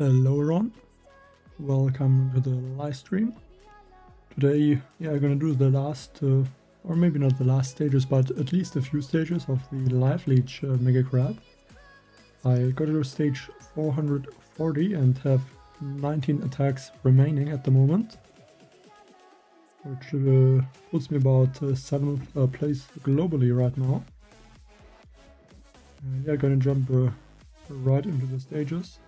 Hello Ron, welcome to the live stream. Today I'm gonna do the last, or maybe not the last stages, but at least a few stages of the live Leech Mega Grab. I got to stage 440 and have 19 attacks remaining at the moment, which puts me about 7th place globally right now. Gonna jump right into the stages.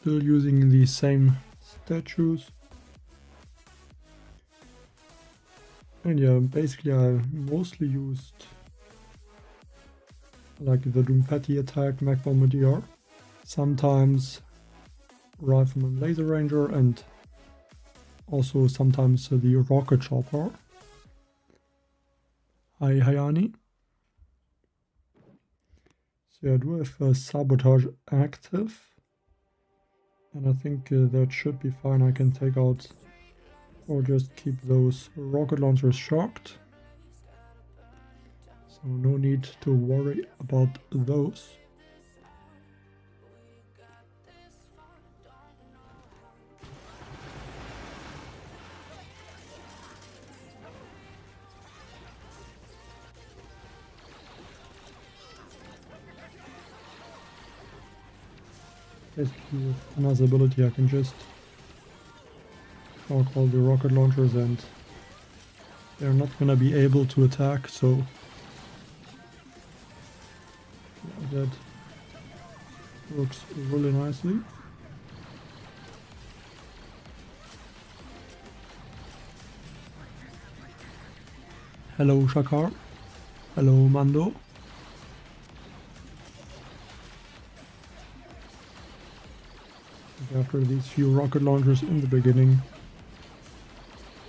Still using the same statues. And basically I mostly used like the Doomfetti attack, Mech Bombardier, sometimes Rifleman Laser Ranger, and also sometimes the Rocket Chopper. Hi Hayani. So I do have Sabotage active. And I think that should be fine. I can take out or just keep those rocket launchers shocked. So no need to worry about those. Basically with another ability I can just shock all the rocket launchers and they're not gonna be able to attack, so that works really nicely. Hello Shakar. Hello Mando. After these few rocket launchers in the beginning,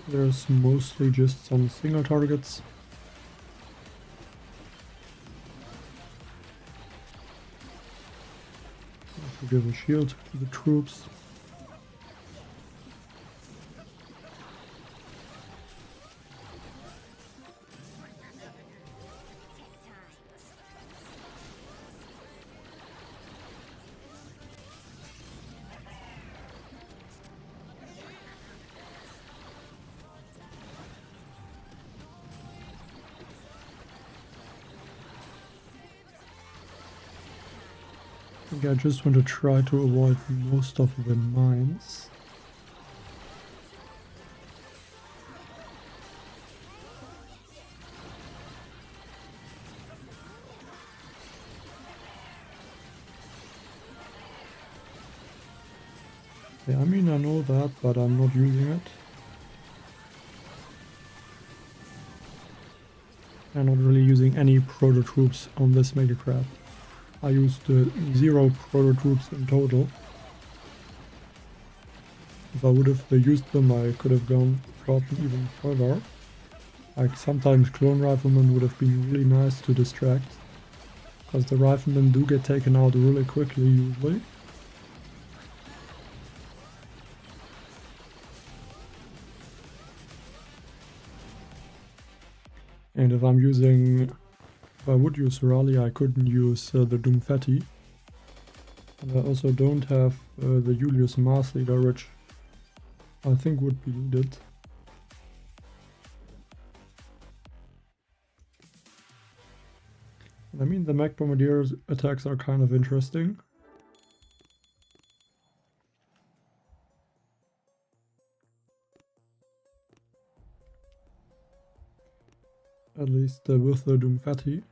there's mostly just some single targets. To give a shield to the troops. I just want to try to avoid most of the mines. Yeah, I mean I know that, but I'm not using it. I'm not really using any proto troops on this Mega Grab. I used 0 proto troops in total. If I would have used them, I could have gotten even further. Like sometimes clone riflemen would have been really nice to distract, because the riflemen do get taken out really quickly usually. And if I would use Rally, I couldn't use the Doomfetti. And I also don't have the Julius Mars Leader, which I think would be needed. I mean, the Mech Bombardier's attacks are kind of interesting. At least with the Doomfetti.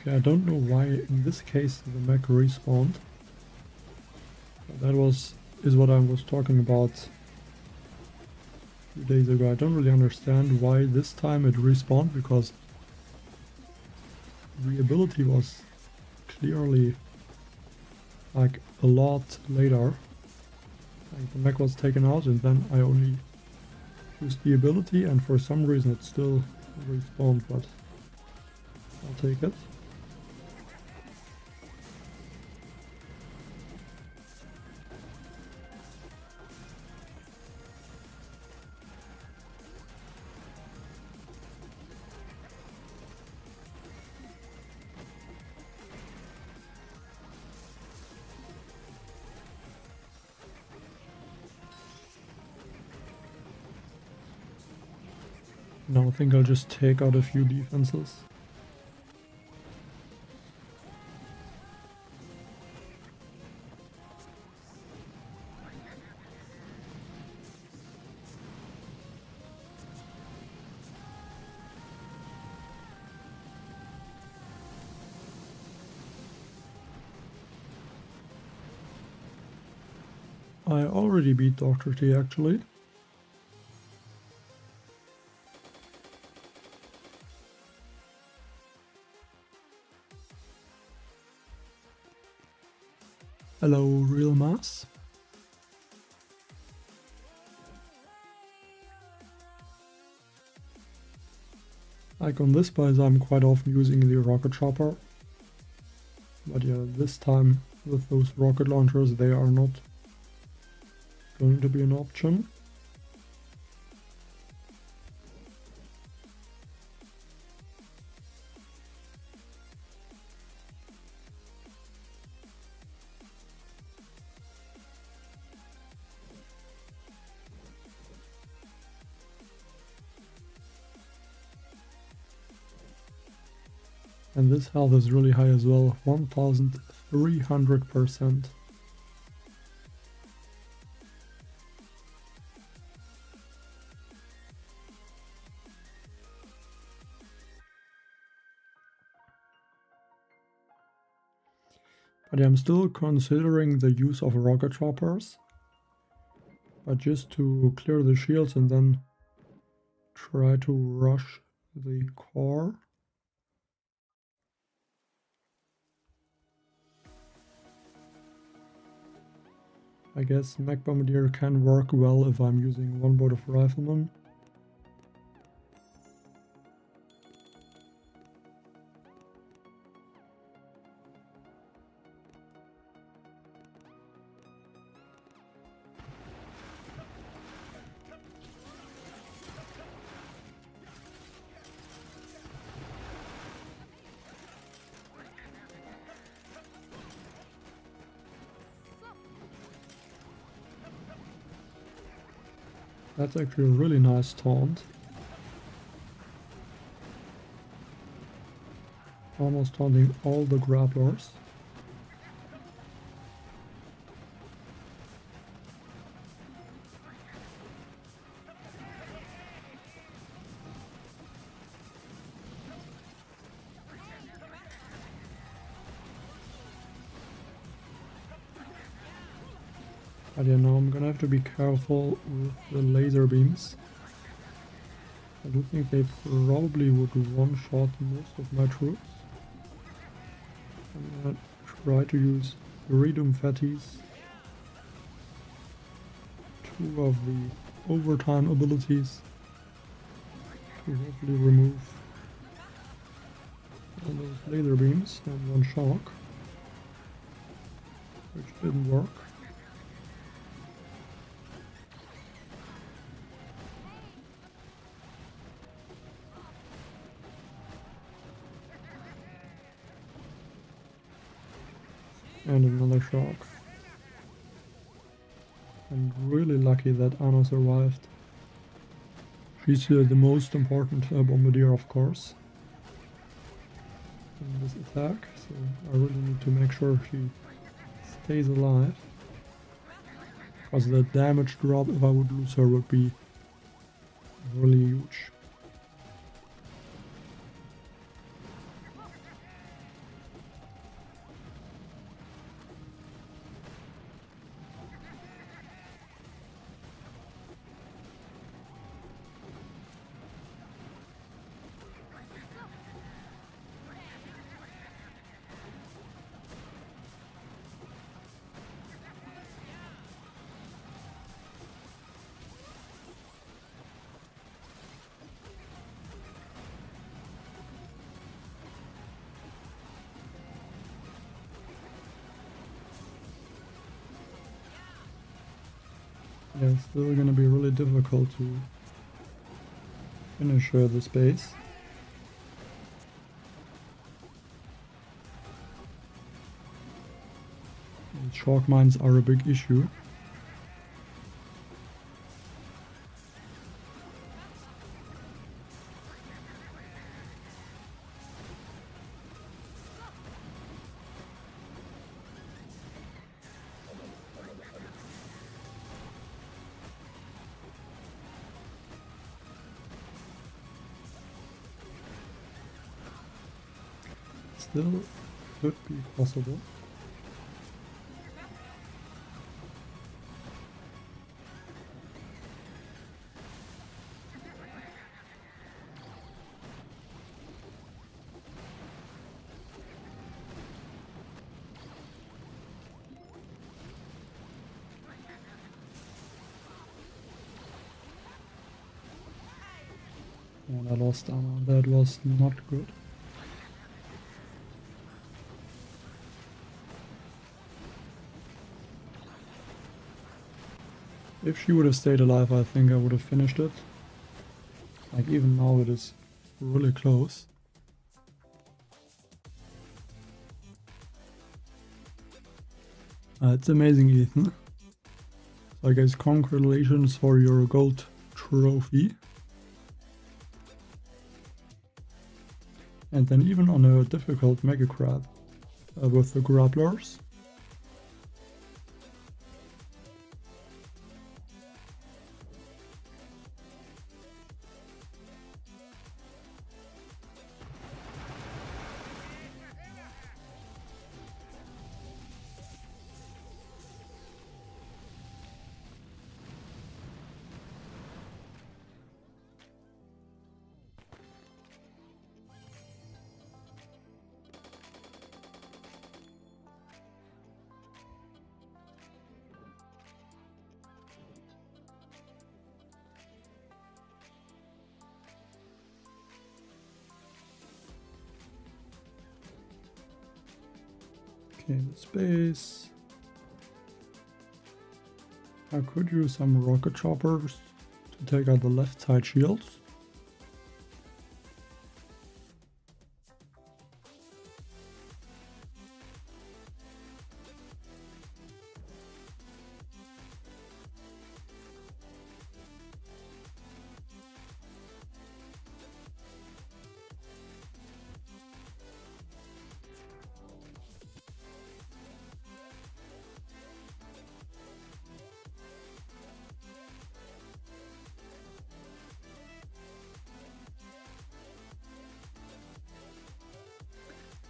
Okay, I don't know why in this case the mech respawned. That is what I was talking about few days ago. I don't really understand why this time it respawned, because the ability was clearly like a lot later. Like the mech was taken out and then I only used the ability, and for some reason it still respawned, but I'll take it. Now I think I'll just take out a few defenses. I already beat Dr. T actually. Hello, Real Mass. Like on this base I'm quite often using the rocket chopper. But yeah, this time with those rocket launchers they are not going to be an option. And this health is really high as well, 1300%. But yeah, I'm still considering the use of rocket choppers. But just to clear the shields and then try to rush the core. I guess Mech Bombardier can work well if I'm using one board of Rifleman. That's actually a really nice taunt. Almost taunting all the grapplers. But yeah, now I'm gonna have to be careful with the laser beams. I do think they probably would one-shot most of my troops. I'm gonna try to use 3 Doomfettis, 2 of the overtime abilities to hopefully remove all those laser beams, and 1 shock, which didn't work. And another shock. I'm really lucky that Anna survived. She's the most important bombardier, of course, in this attack, so I really need to make sure she stays alive. Because the damage drop, if I would lose her, would be really huge. Yeah, it's still gonna be really difficult to finish the space. The chalk mines are a big issue. Still could be possible. Oh, I lost armor. That was not good. If she would have stayed alive, I think I would have finished it. Like, even now it is really close. It's amazing, Ethan. So I guess congratulations for your gold trophy. And then even on a difficult Mega Crab with the Grapplers. Okay, the space. I could use some rocket choppers to take out the left side shields.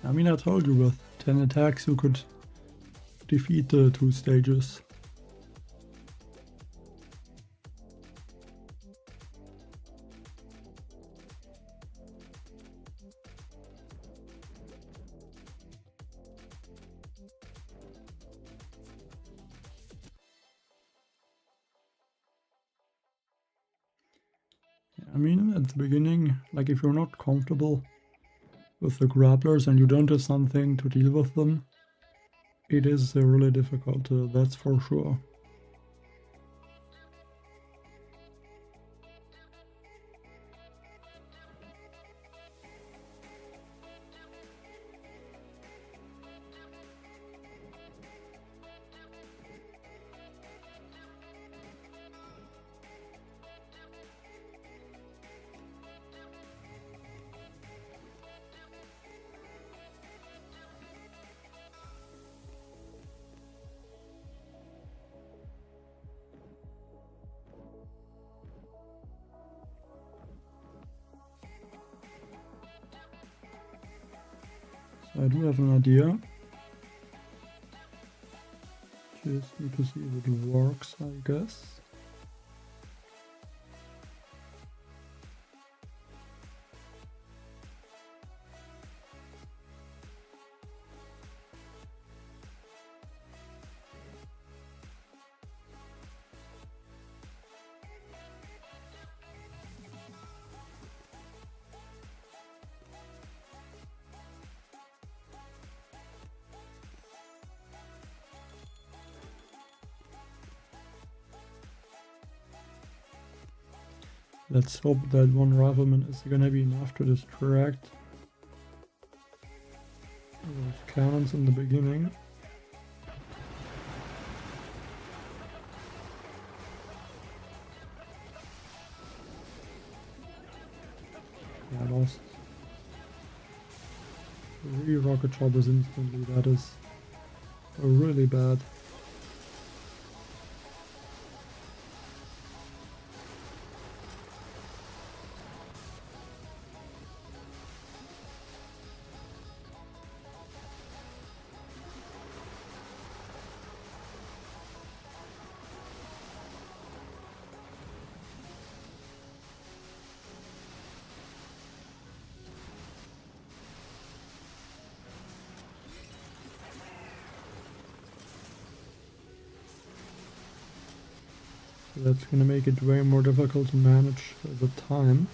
I mean, I told you with 10 attacks you could defeat the 2 stages. I mean, at the beginning, like if you're not comfortable with the grapplers and you don't have something to deal with them, it is really difficult, that's for sure. So I do have an idea. Just need to see if it works, I guess. Let's hope that one rifleman is gonna be enough to distract those cannons in the beginning. Yeah, I lost 3 rocket choppers instantly. That is really bad. That's gonna make it way more difficult to manage the time.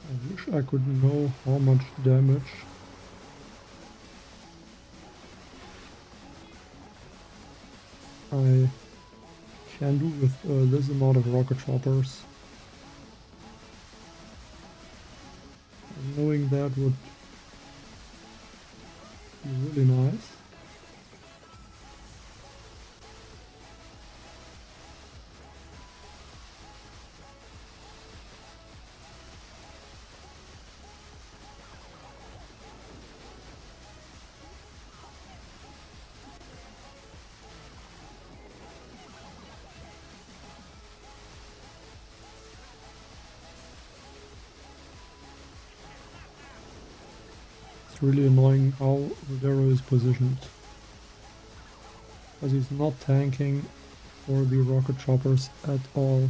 I wish I could know how much damage I can do with this amount of rocket choppers. And knowing that would be really nice. It's really annoying how Rodero is positioned, because he's not tanking for the rocket choppers at all.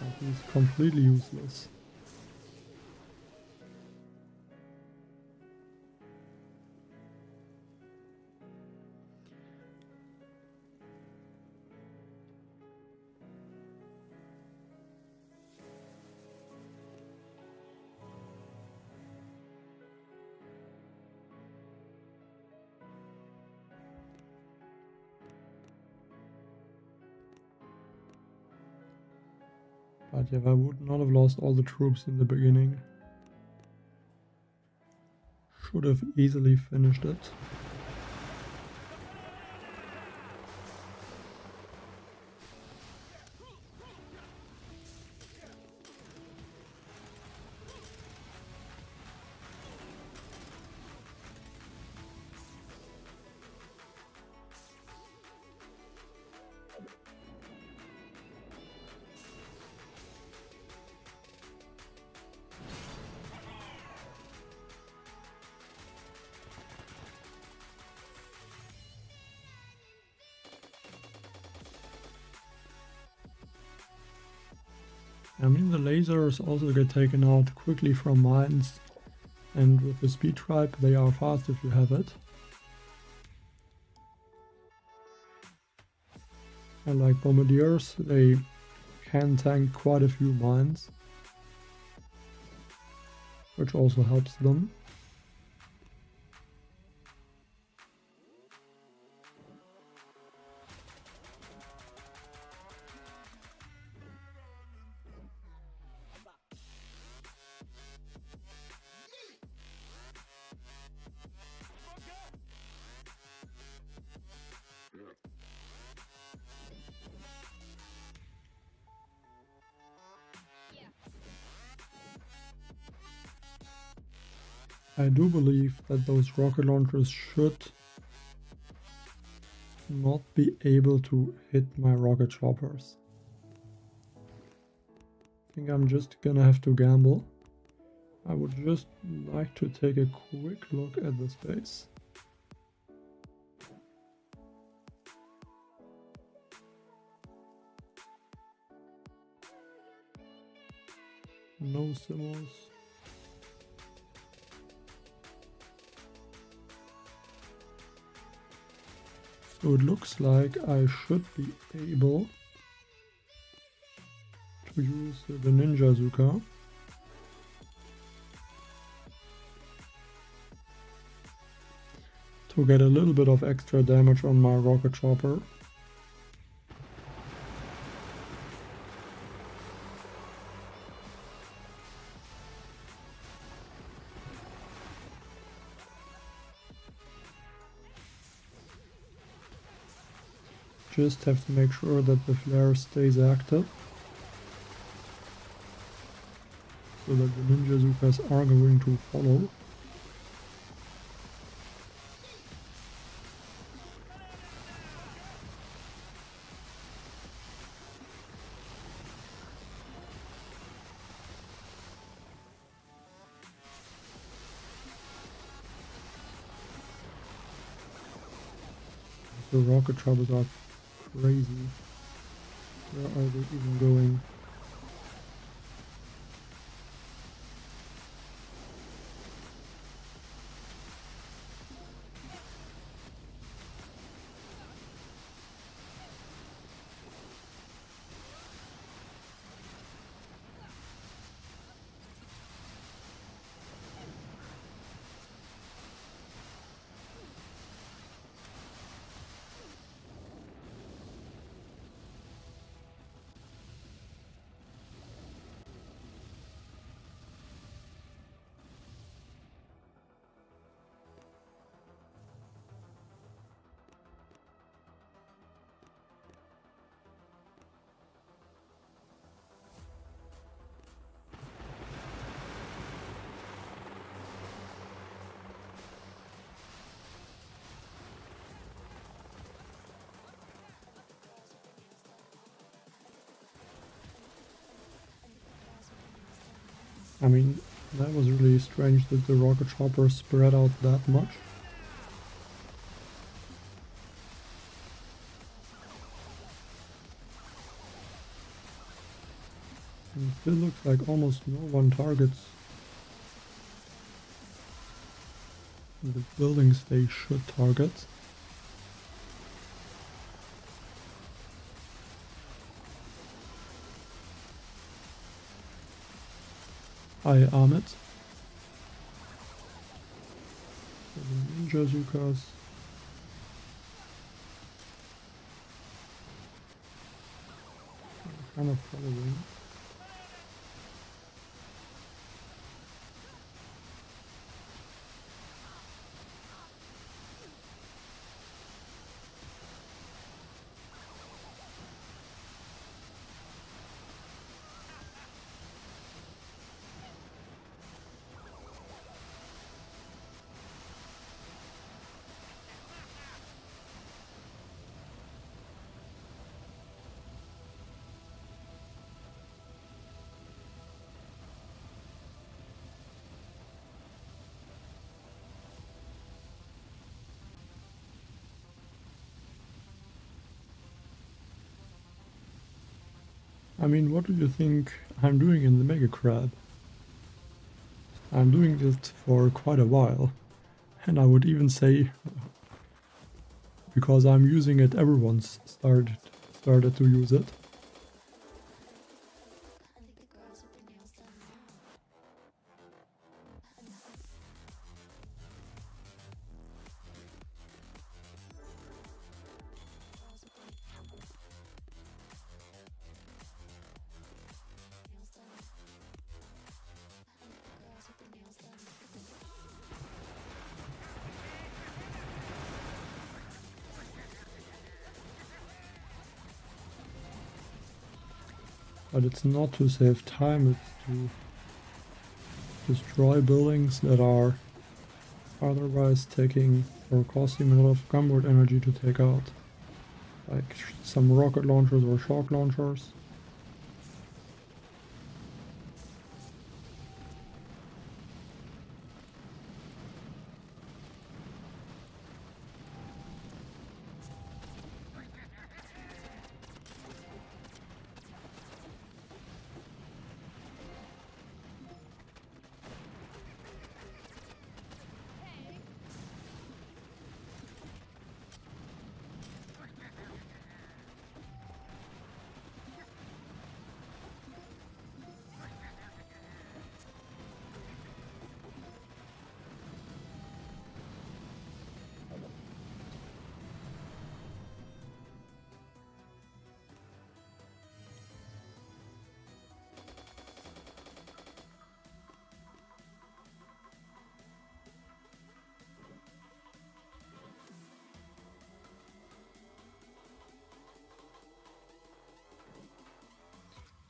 And he's completely useless. But if I would not have lost all the troops in the beginning, should have easily finished it. I mean, the lasers also get taken out quickly from mines, and with the speed tribe they are fast if you have it. And like bombardiers, they can tank quite a few mines, which also helps them. I do believe that those rocket launchers should not be able to hit my rocket choppers. I think I'm just gonna have to gamble. I would just like to take a quick look at the space. No simmers. So it looks like I should be able to use the Ninja Zuka. To get a little bit of extra damage on my rocket chopper. Just have to make sure that the flare stays active. So that the Ninja Zukas are going to follow. The rocket choppers are crazy. Where are they even going? I mean, that was really strange that the rocket chopper spread out that much. And it still looks like almost no one targets the buildings they should target. I arm it. So the Ninja Zukas. Kind of following. I mean, what do you think I'm doing in the Mega Crab? I'm doing it for quite a while, and I would even say, because I'm using it, everyone's started to use it. But it's not to save time, it's to destroy buildings that are otherwise taking or costing a lot of gunboard energy to take out. Like some rocket launchers or shock launchers.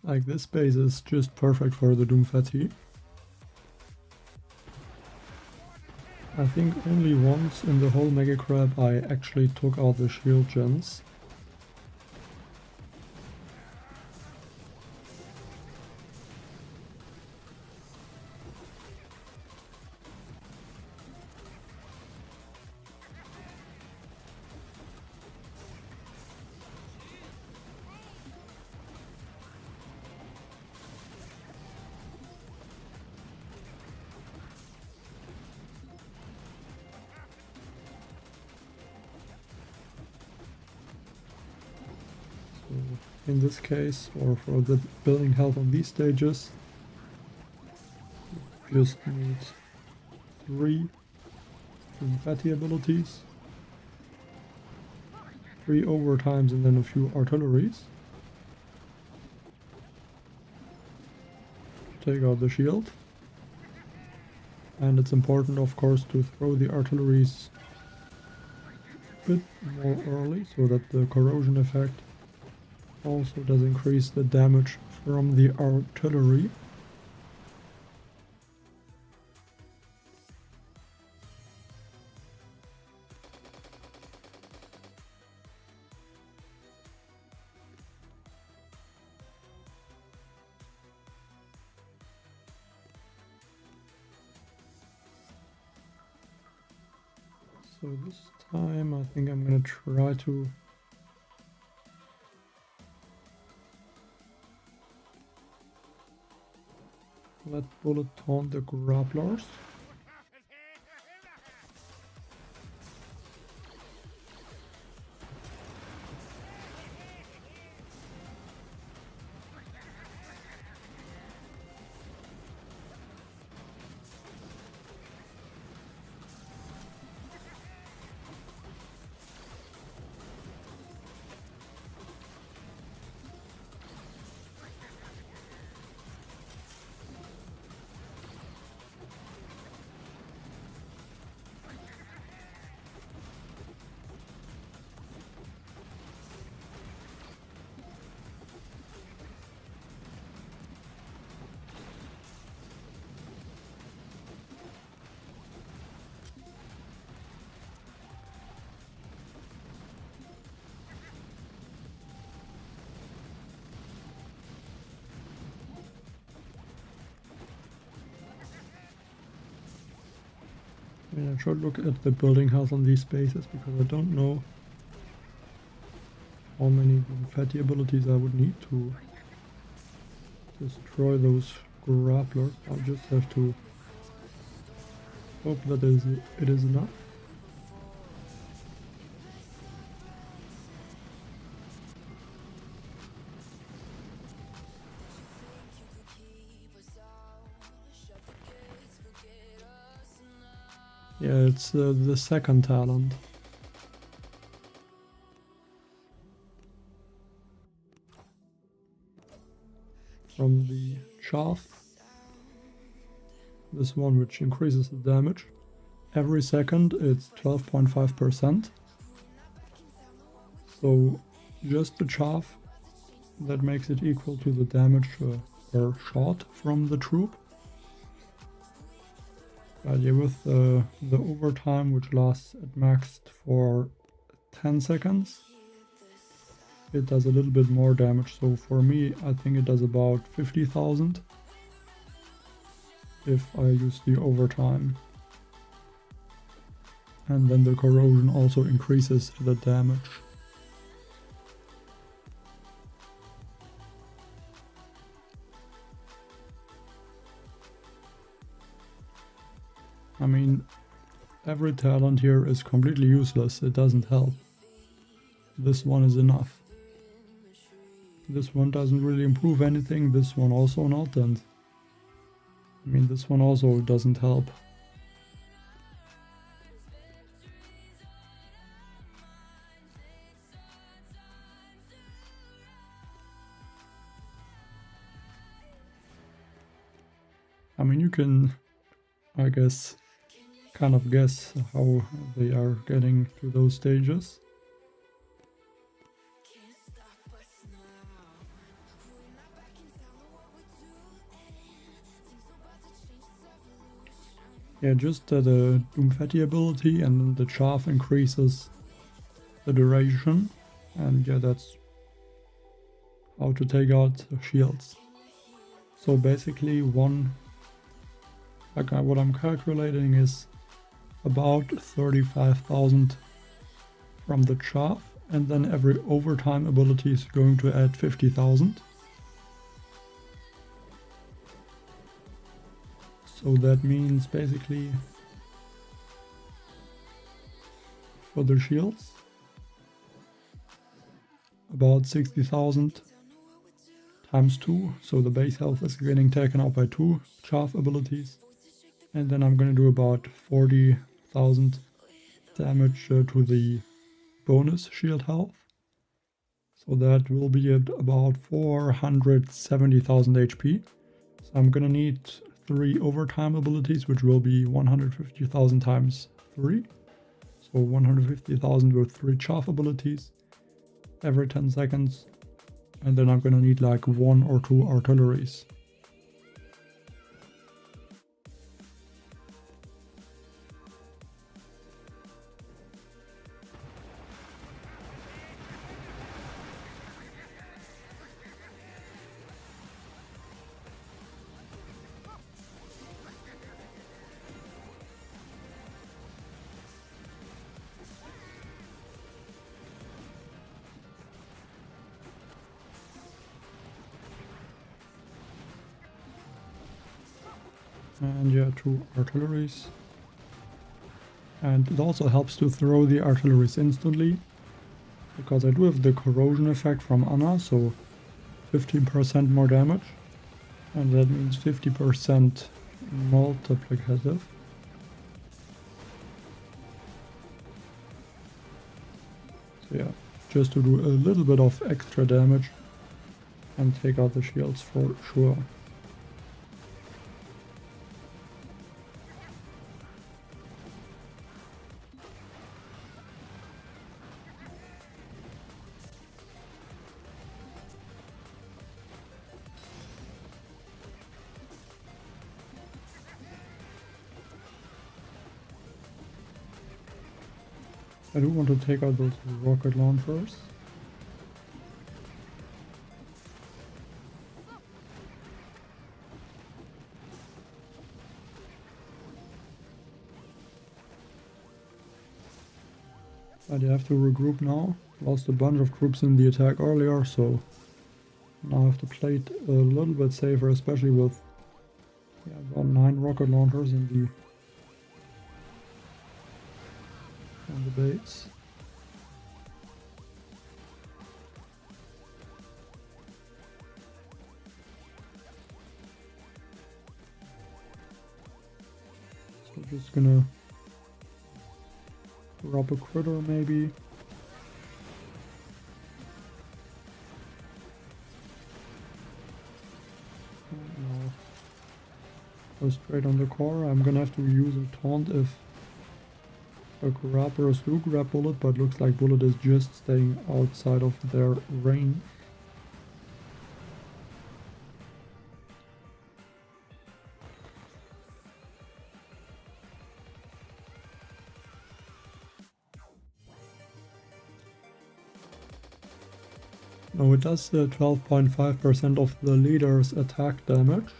Like, this base is just perfect for the Doomfetti. I think only once in the whole Mega Crab I actually took out the shield gens. In this case, or for the building health on these stages, you just need 3 Doomfetti abilities, 3 overtimes, and then a few artilleries. Take out the shield. And it's important, of course, to throw the artilleries a bit more early so that the corrosion effect also does increase the damage from the artillery. So this time I think I'm gonna try to let bullet taunt the grapplers. I mean, I should look at the building health on these spaces because I don't know how many fatty abilities I would need to destroy those grapplers. I'll just have to hope that it is enough. Yeah, it's the second talent. From the shaft. This one which increases the damage. Every second it's 12.5%. So just the chaff that makes it equal to the damage per shot from the troop. But yeah, with the overtime, which lasts at max for 10 seconds, it does a little bit more damage. So for me, I think it does about 50,000 if I use the overtime. And then the corrosion also increases the damage. I mean, every talent here is completely useless, it doesn't help. This one is enough. This one doesn't really improve anything, this one also not, and I mean this one also doesn't help. I mean, you can, I guess, kind of guess how they are getting to those stages. Yeah, just the Doomfetti ability, and then the chaff increases the duration, and yeah, that's how to take out shields. So basically what I'm calculating is about 35,000 from the chaff, and then every overtime ability is going to add 50,000. So that means basically for the shields about 60,000 times 2, so the base health is getting taken out by 2 chaff abilities, and then I'm gonna do about 40,000 damage to the bonus shield health, so that will be at about 470,000 HP. So I'm gonna need 3 overtime abilities, which will be 150,000 times 3, so 150,000 with 3 chaff abilities every 10 seconds. And then I'm gonna need like 1 or 2 artilleries. And yeah, 2 artilleries. And it also helps to throw the artilleries instantly, because I do have the corrosion effect from Anna, so 15% more damage, and that means 50% multiplicative. So yeah, just to do a little bit of extra damage and take out the shields for sure. I do want to take out those rocket launchers. But I have to regroup now. Lost a bunch of troops in the attack earlier, so now I have to play it a little bit safer, especially with about 9 rocket launchers in the base. So just gonna rob a critter maybe. No. Go straight on the core. I'm gonna have to use a taunt if a Grappler do grab Bullet, but looks like Bullet is just staying outside of their range. No, it does 12.5% of the leader's attack damage.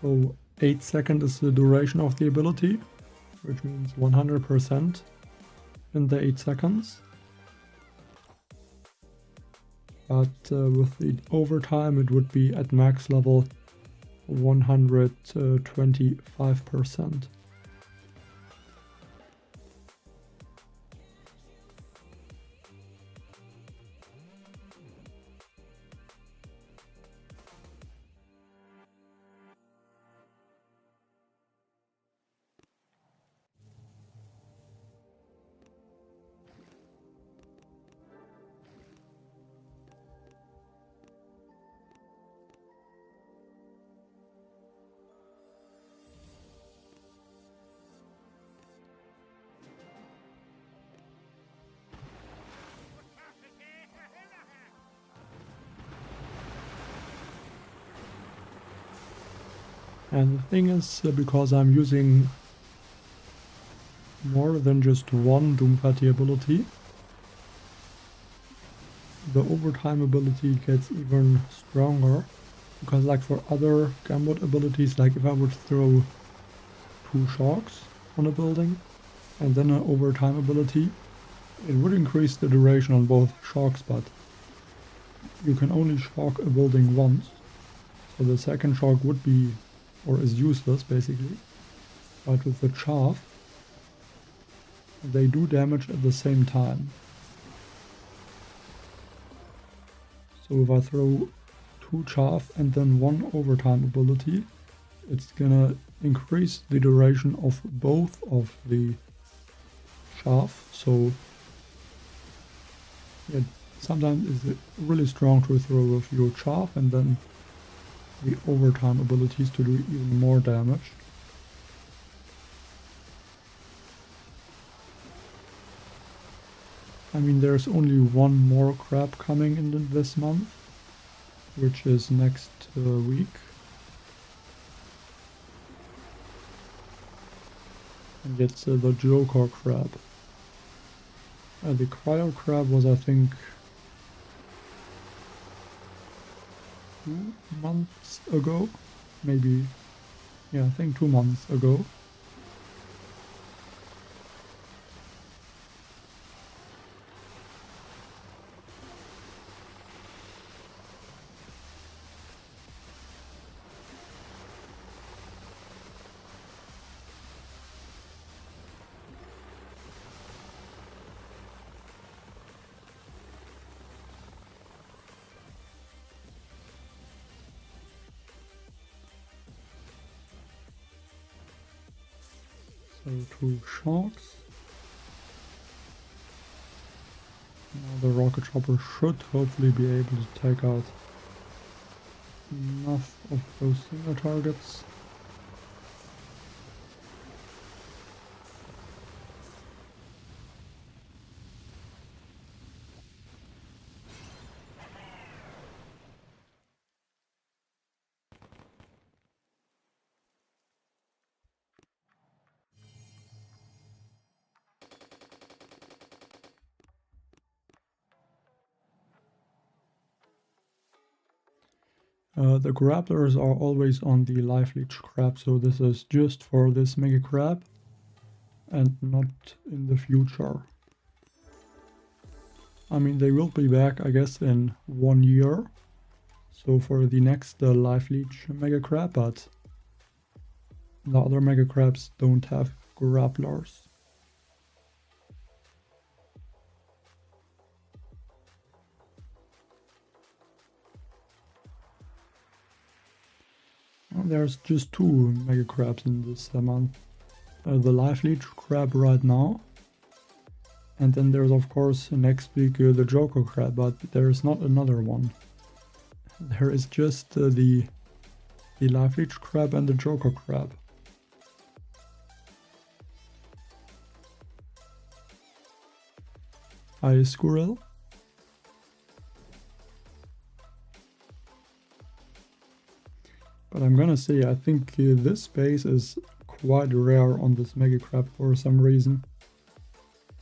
So 8 seconds is the duration of the ability, which means 100% in the 8 seconds. But with the overtime it would be at max level 125%. And the thing is, because I'm using more than just one Doomfetti ability, the overtime ability gets even stronger. Because like for other Gambit abilities, like if I would throw 2 shocks on a building and then an overtime ability, it would increase the duration on both shocks, but you can only shock a building once. So the second shock would be, or is useless basically. But with the chaff, they do damage at the same time. So if I throw 2 chaff and then 1 overtime ability, it's gonna increase the duration of both of the chaff. So yeah, sometimes it's really strong to throw a few chaff and then the overtime abilities to do even more damage. I mean, there's only one more crab coming in this month, which is next week. And it's the Joker crab. The cryo crab was, I think, 2 months ago. Maybe, yeah, I think 2 months ago. So 2 shocks. Now the rocket chopper should hopefully be able to take out enough of those single targets. The grapplers are always on the life leech crab, so this is just for this mega crab and not in the future. I mean, they will be back, I guess, in 1 year, so for the next life leech mega crab, but the other mega crabs don't have grapplers. There's just 2 mega crabs in this month. The life leech crab right now, and then there's of course next week the Joker crab, but there's not another one. There is just the life leech crab and the Joker crab. Hi Squirrel. But I'm gonna say I think this space is quite rare on this mega crab for some reason.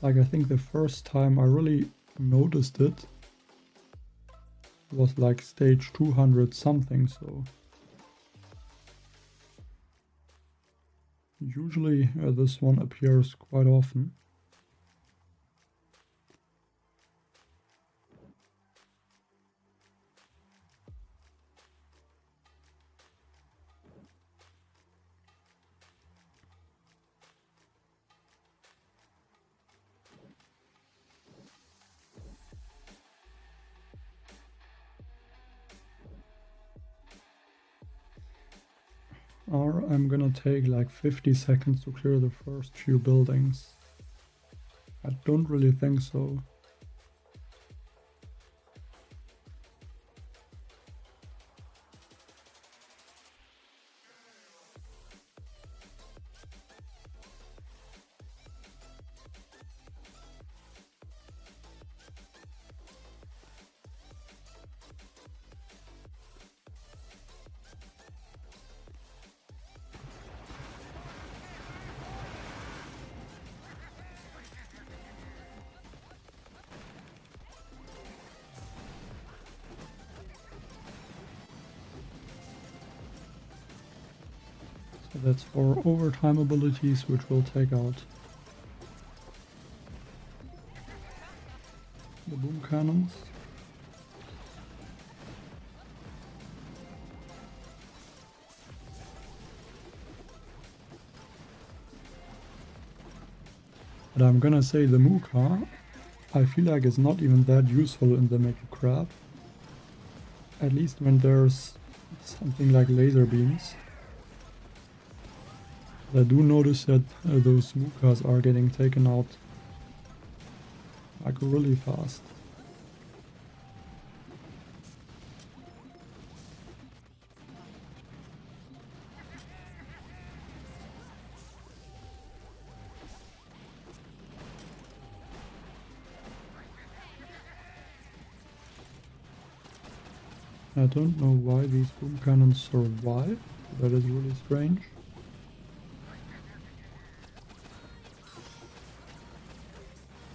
Like, I think the first time I really noticed it was like stage 200 something, so usually this one appears quite often. Or I'm gonna take like 50 seconds to clear the first few buildings. I don't really think so. That's for overtime abilities, which will take out the boom cannons. But I'm gonna say the Mooka, I feel like it's not even that useful in the Mech Crab. At least when there's something like laser beams. I do notice that those Mookas are getting taken out like really fast. I don't know why these boom cannons survive. That is really strange.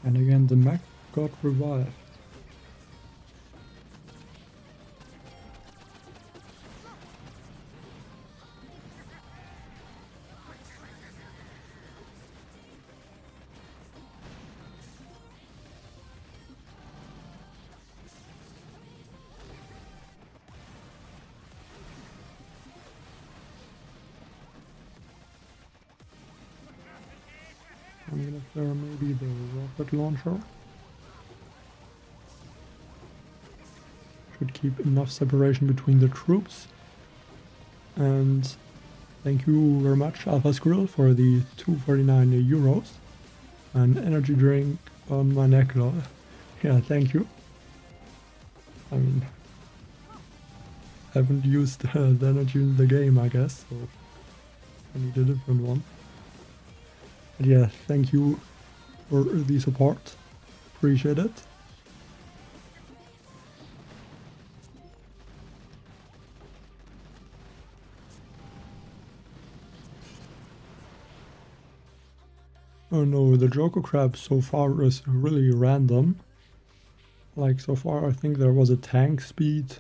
And again, the mech got revived. I'm gonna flare maybe the rocket launcher. Should keep enough separation between the troops. And thank you very much, Alpha Squirrel, for the 249 euros. An energy drink on my neck, lol. Yeah, thank you. I mean, haven't used the energy in the game, I guess, so I need a different one. But yeah, thank you for the support. Appreciate it. Oh no, the Joker Crab so far is really random. Like so far I think there was a tank speed,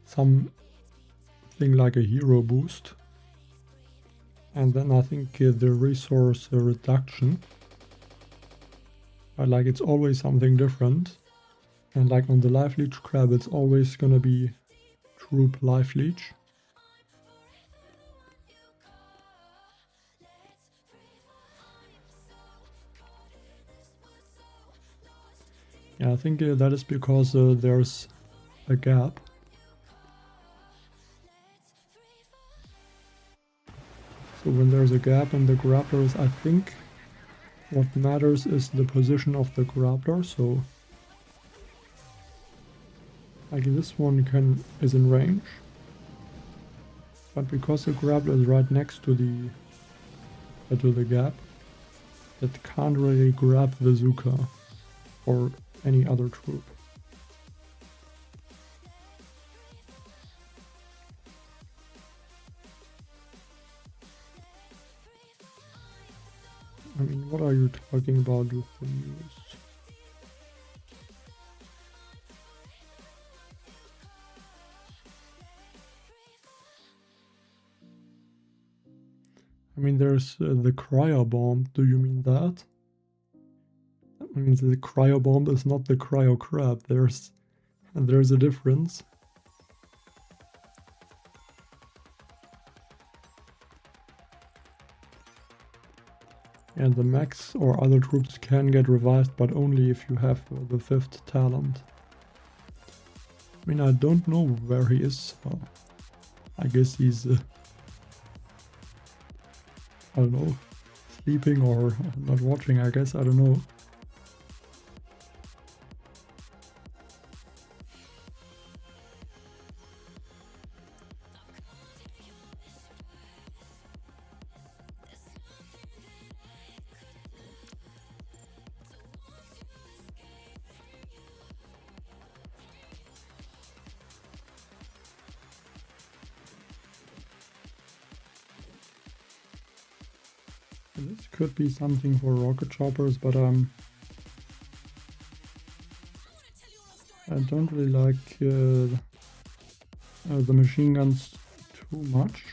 something like a hero boost. And then I think the resource reduction. But like it's always something different. And like on the Life Leech Crab it's always gonna be Troop Life Leech. Yeah, I think that is because there's a gap. So when there's a gap in the grapplers, I think what matters is the position of the grappler. So like this one is in range, but because the grappler is right next to the gap, it can't really grab the Zuka or any other troop. I mean, what are you talking about with the news? I mean, there's the cryo bomb. Do you mean that? I mean, the cryo bomb is not the cryo crab. There's a difference. And the mechs or other troops can get revived, but only if you have the 5th talent. I mean, I don't know where he is. Well, I guess he's, I don't know, sleeping or not watching, I guess, I don't know. This could be something for rocket choppers, but I don't really like the machine guns too much.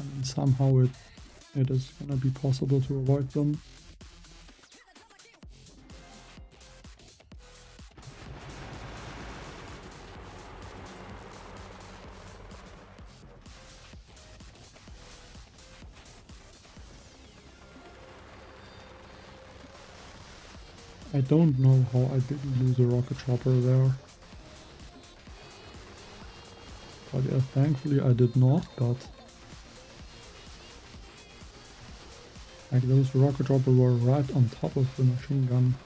and somehow it is gonna be possible to avoid them. I don't know how I didn't lose a rocket chopper there. But yeah, thankfully I did not, but like those rocket choppers were right on top of the machine gun.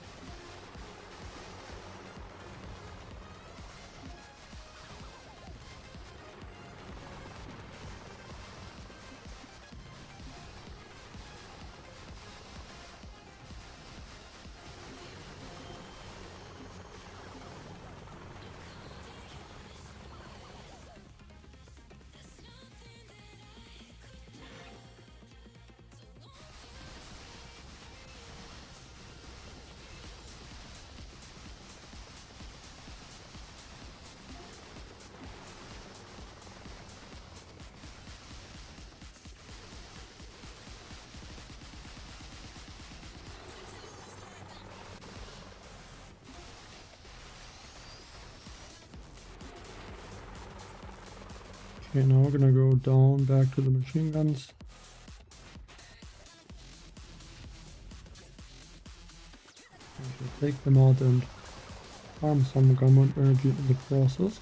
Okay, now we're gonna go down back to the machine guns. Take them out and farm some government energy in the process.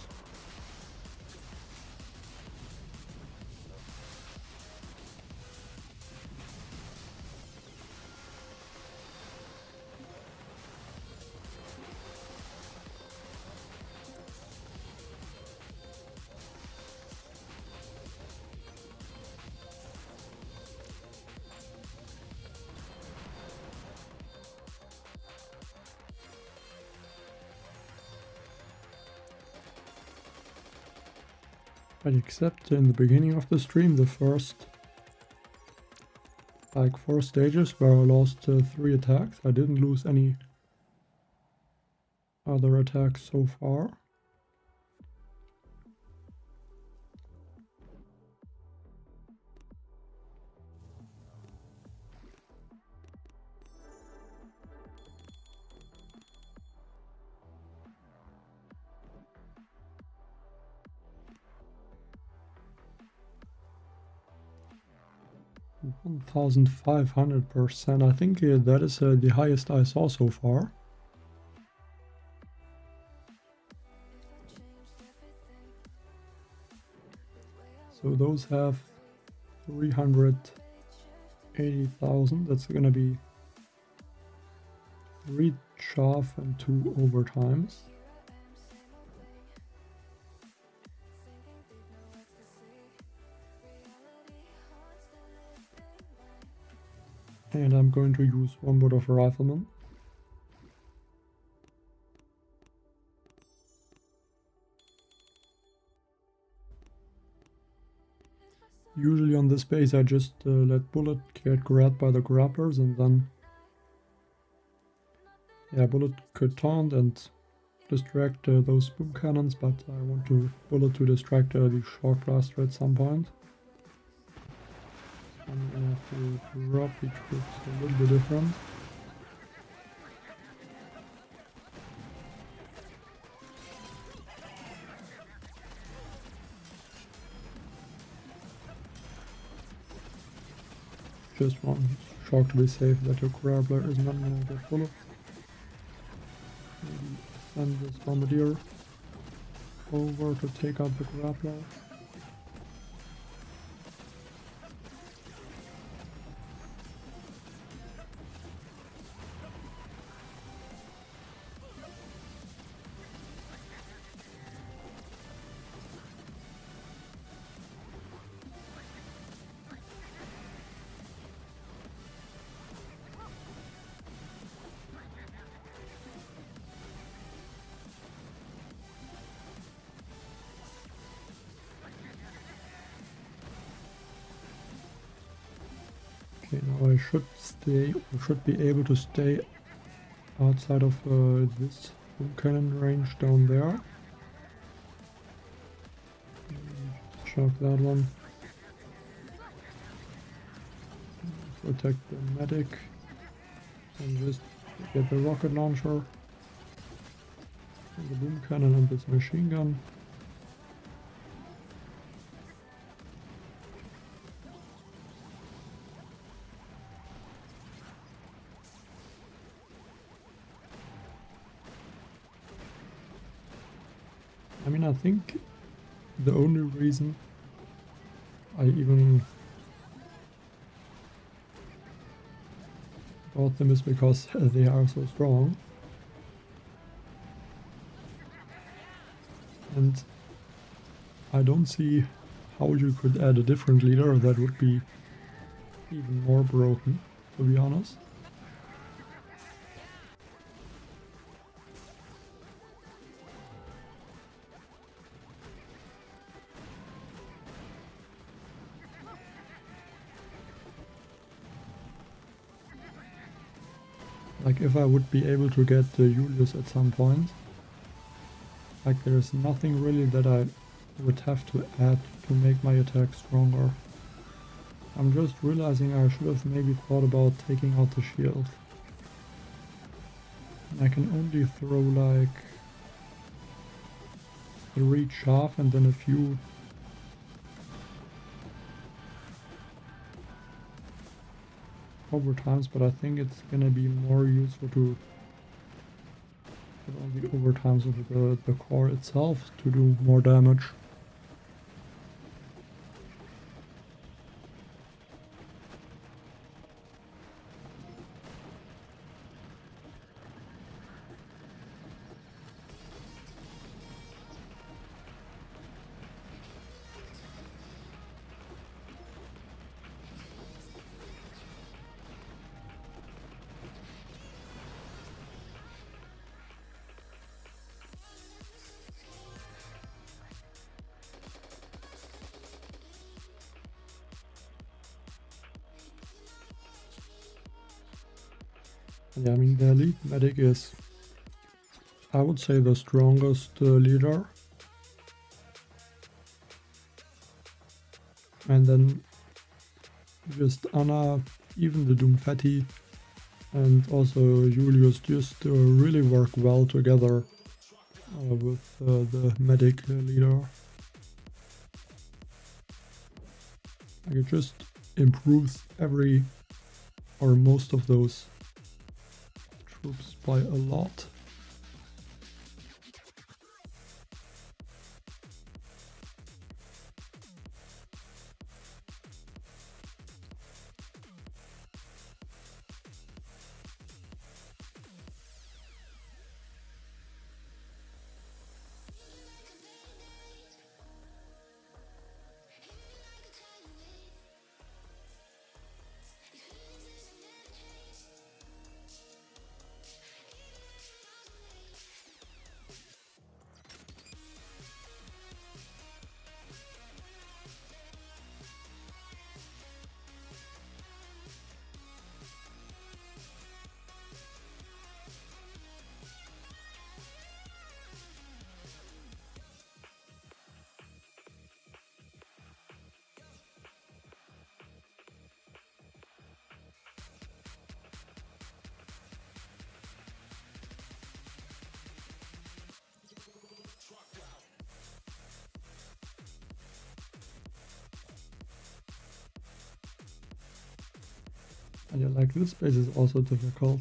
But except in the beginning of the stream, the first like 4 stages where I lost 3 attacks. I didn't lose any other attacks so far. (1,500%). I think that is the highest I saw so far. So those have 380,000. That's gonna be 3 chaff and 2 overtimes. And I'm going to use 1 board of rifleman. Usually on this base I just let Bullet get grabbed by the grapplers, and then yeah, Bullet could taunt and distract those boom cannons, but I want Bullet to distract the shock blaster at some point. I'm gonna have to drop the troops a little bit different. Just one shock to be safe that your Grappler is not gonna get bullet. Maybe send this bombardier over to take out the Grappler. Okay, now I should be able to stay outside of this cannon range down there. Shock that one. protect the medic and just get the rocket launcher and the boom cannon and this machine gun. I mean, I think the only reason I even bought them is because they are so strong. And I don't see how you could add a different leader that would be even more broken, to be honest. Like, if I would be able to get Julius at some point, like, there's nothing really that I would have to add to make my attack stronger. I'm just realizing I should have maybe thought about taking out the shield. And I can only throw like 3 chaff and then a few overtimes, but I think it's gonna be more useful to put on the overtimes of the core itself to do more damage. Yeah, I mean, the elite medic is, I would say, the strongest leader. And then just Anna, even the Doomfetti, and also Julius just really work well together with the medic leader. Like, it just improves every or most of those troops by a lot. And yeah, like, this base is also difficult.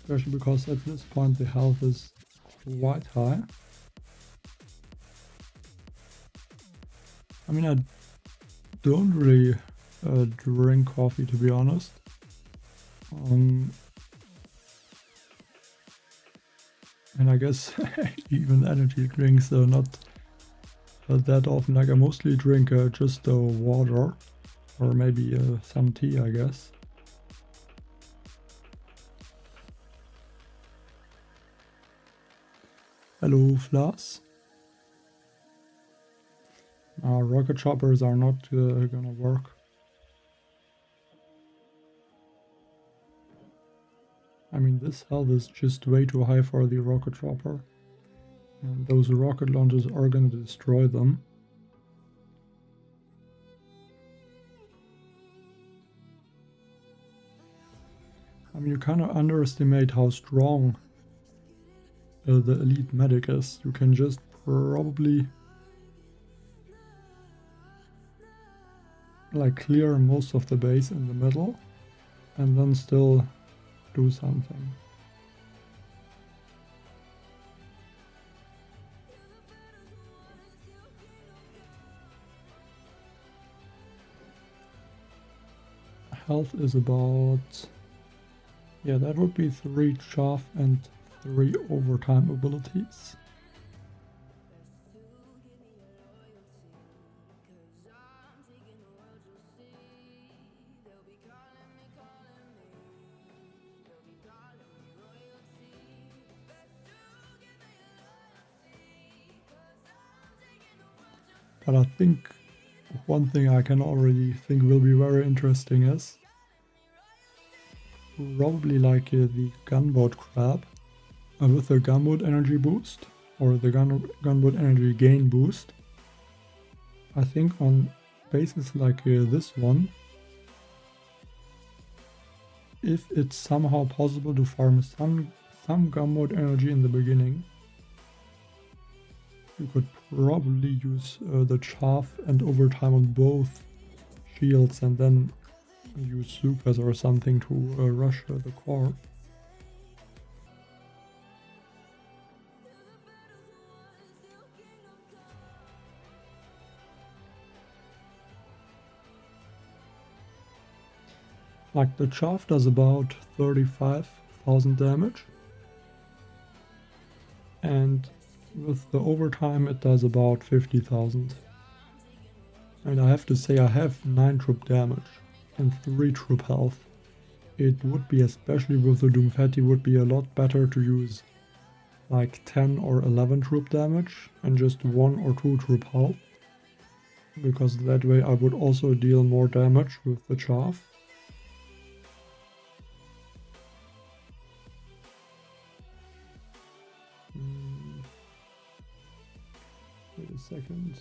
Especially because at this point the health is quite high. I mean, I don't really drink coffee, to be honest. And I guess even energy drinks are not that often. Like, I mostly drink just water. Or maybe some tea, I guess. Hello, Flas. Rocket choppers are not gonna work. I mean, this health is just way too high for the rocket chopper. And those rocket launchers are gonna destroy them. I mean, you kind of underestimate how strong the elite medic is. You can just probably like clear most of the base in the middle and then still do something. Health is about, yeah, that would be 3 chaff and 3 overtime abilities. But I think one thing I can already think will be very interesting is probably like the gunboat crab with the gunboat energy boost or the gunboat energy gain boost. I think on bases like this one, if it's somehow possible to farm some gunboat energy in the beginning, you could probably use the chaff and overtime on both shields and then use supers or something to rush the core. Like the chaff does about 35,000 damage, and with the overtime it does about 50,000. And I have to say I have 9 troop damage and 3 troop health. It would be, especially with the Doomfetti, would be a lot better to use like 10 or 11 troop damage and just 1 or 2 troop health, because that way I would also deal more damage with the chaff. Wait a second.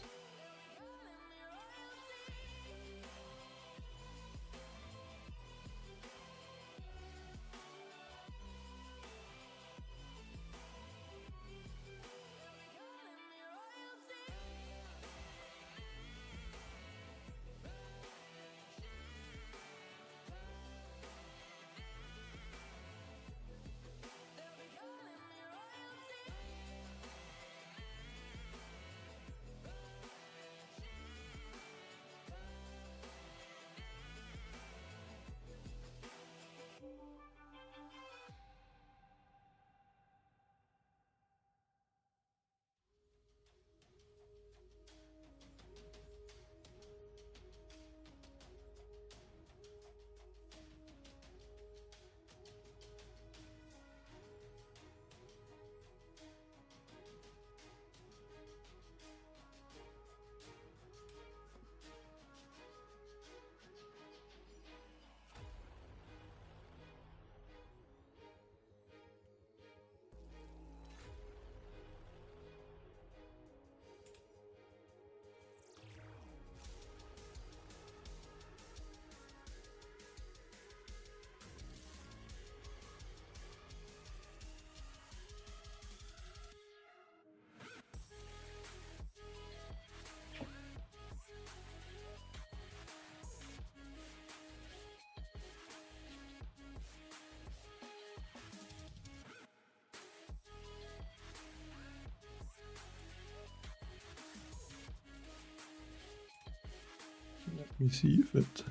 Let me see if it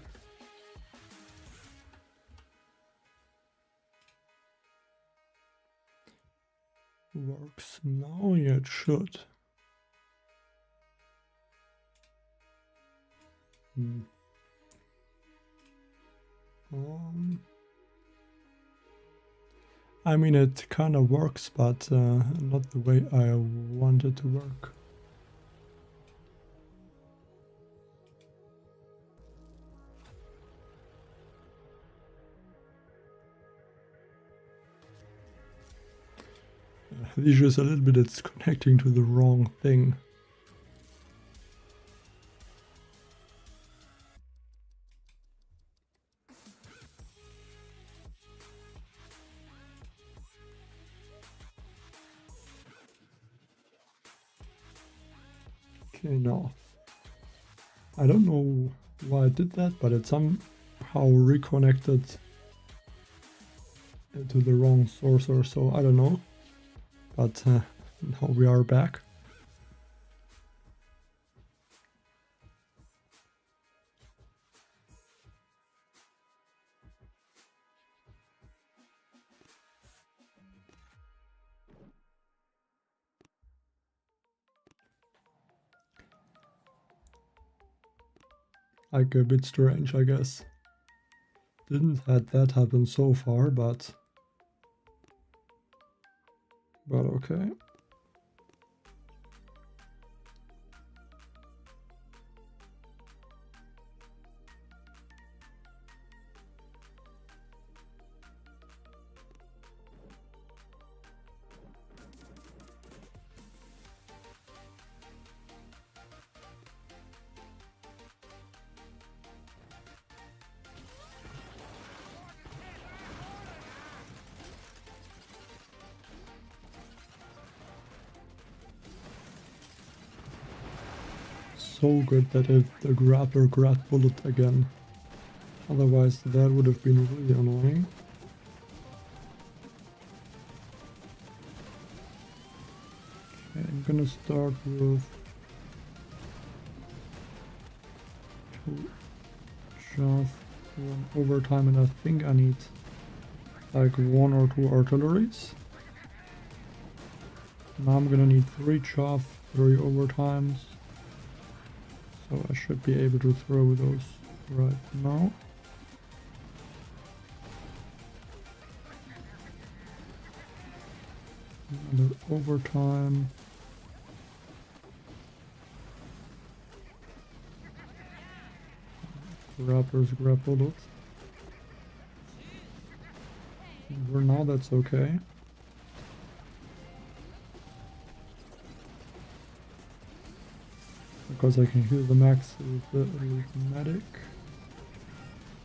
works now. Yeah, it should. I mean, it kind of works, but not the way I want it to work. The issue is a little bit it's connecting to the wrong thing. Okay, now. I don't know why I did that, but it somehow reconnected to the wrong source or so, I don't know. But now we are back. Like a bit strange, I guess. Didn't had that happen so far, but okay. So good that if the Grappler grabbed bullet again. Otherwise that would have been really annoying. Okay, I'm gonna start with 2 shove, 1 overtime, and I think I need like 1 or 2 artilleries. Now I'm gonna need 3 chaff, 3 overtimes. So I should be able to throw those right now. Another overtime. Grapplers grab bullets. For now that's okay. Because I can heal the max with the elite medic.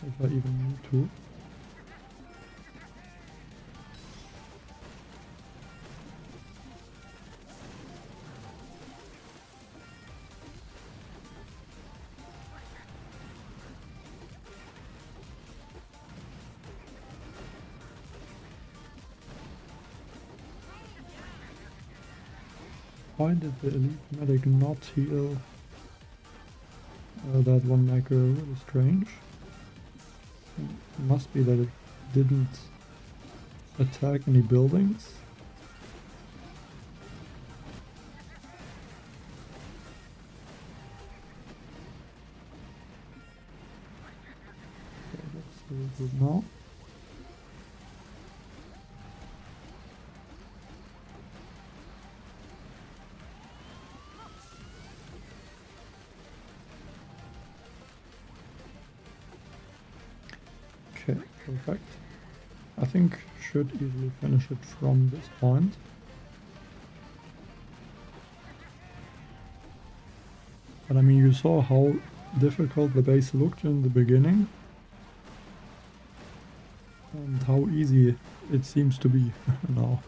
If I even need to. Why did the elite medic not heal that one mech? Really strange. It must be that it didn't attack any buildings. Okay, that's really good now. Okay, perfect. I think should easily finish it from this point. But I mean, you saw how difficult the base looked in the beginning. And how easy it seems to be now.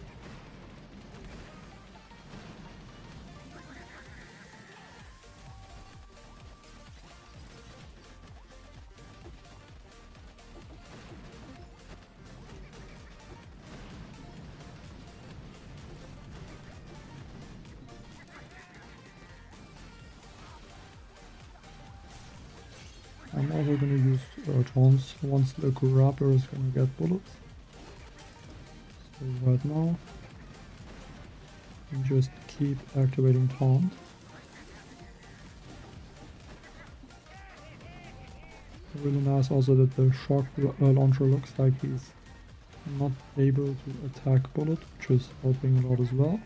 I'm also gonna use taunts once the Grappler is gonna get bullets. So right now, and just keep activating taunt. Really nice also that the shock launcher looks like he's not able to attack bullet, which is helping a lot as well.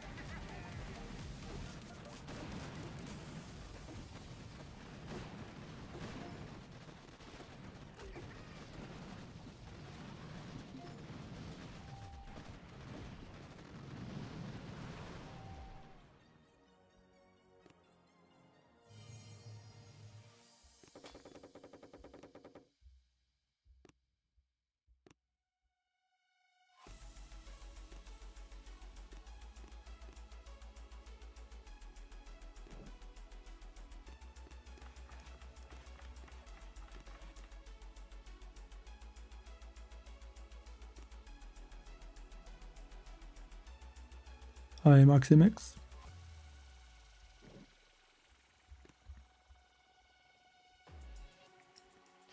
Hi Maximix.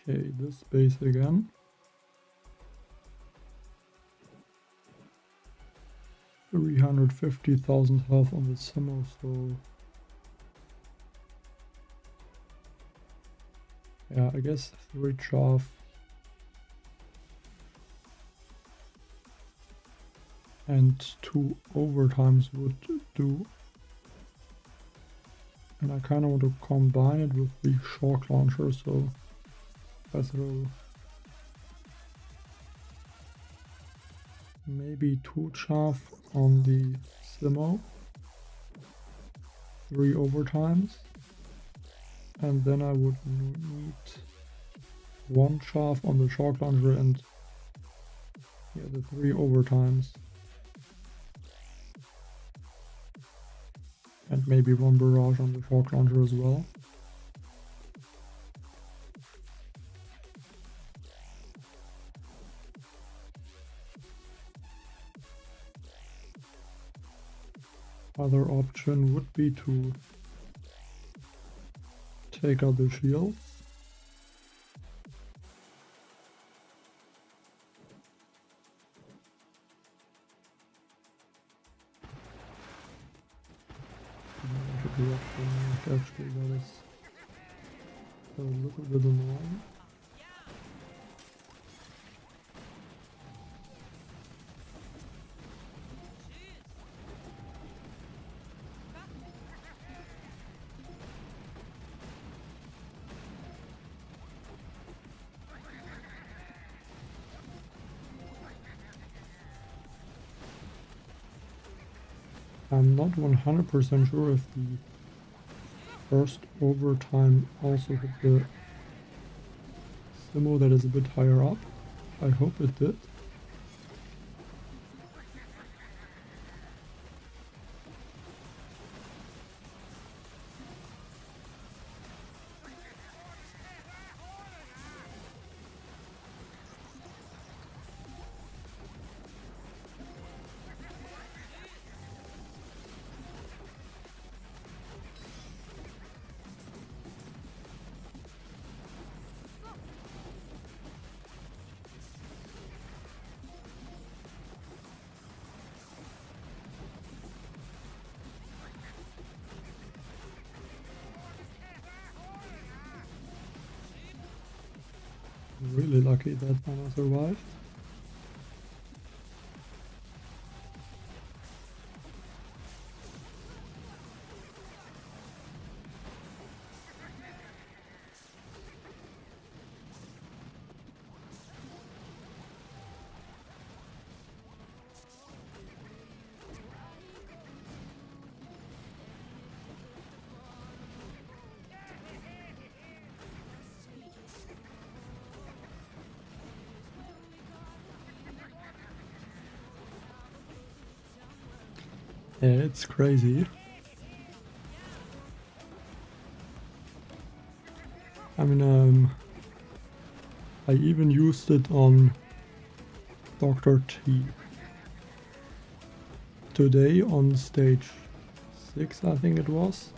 Okay, this base again. $350,000 health on the Simo, so yeah, I guess 3 chaff and 2 overtimes would do. And I kind of want to combine it with the shock launcher, so I throw maybe 2 chaff on the Simo, 3 overtimes, and then I would need 1 chaff on the shock launcher and yeah, the 3 overtimes. And maybe 1 barrage on the shock launcher as well. Other option would be to take out the shields. Actually, that is a little bit annoying. I'm not 100% sure if the first overtime also hit the Simo that is a bit higher up. I hope it did. Really lucky that one survived. Yeah, it's crazy. I mean, I even used it on Dr. T. Today on stage 6, I think it was,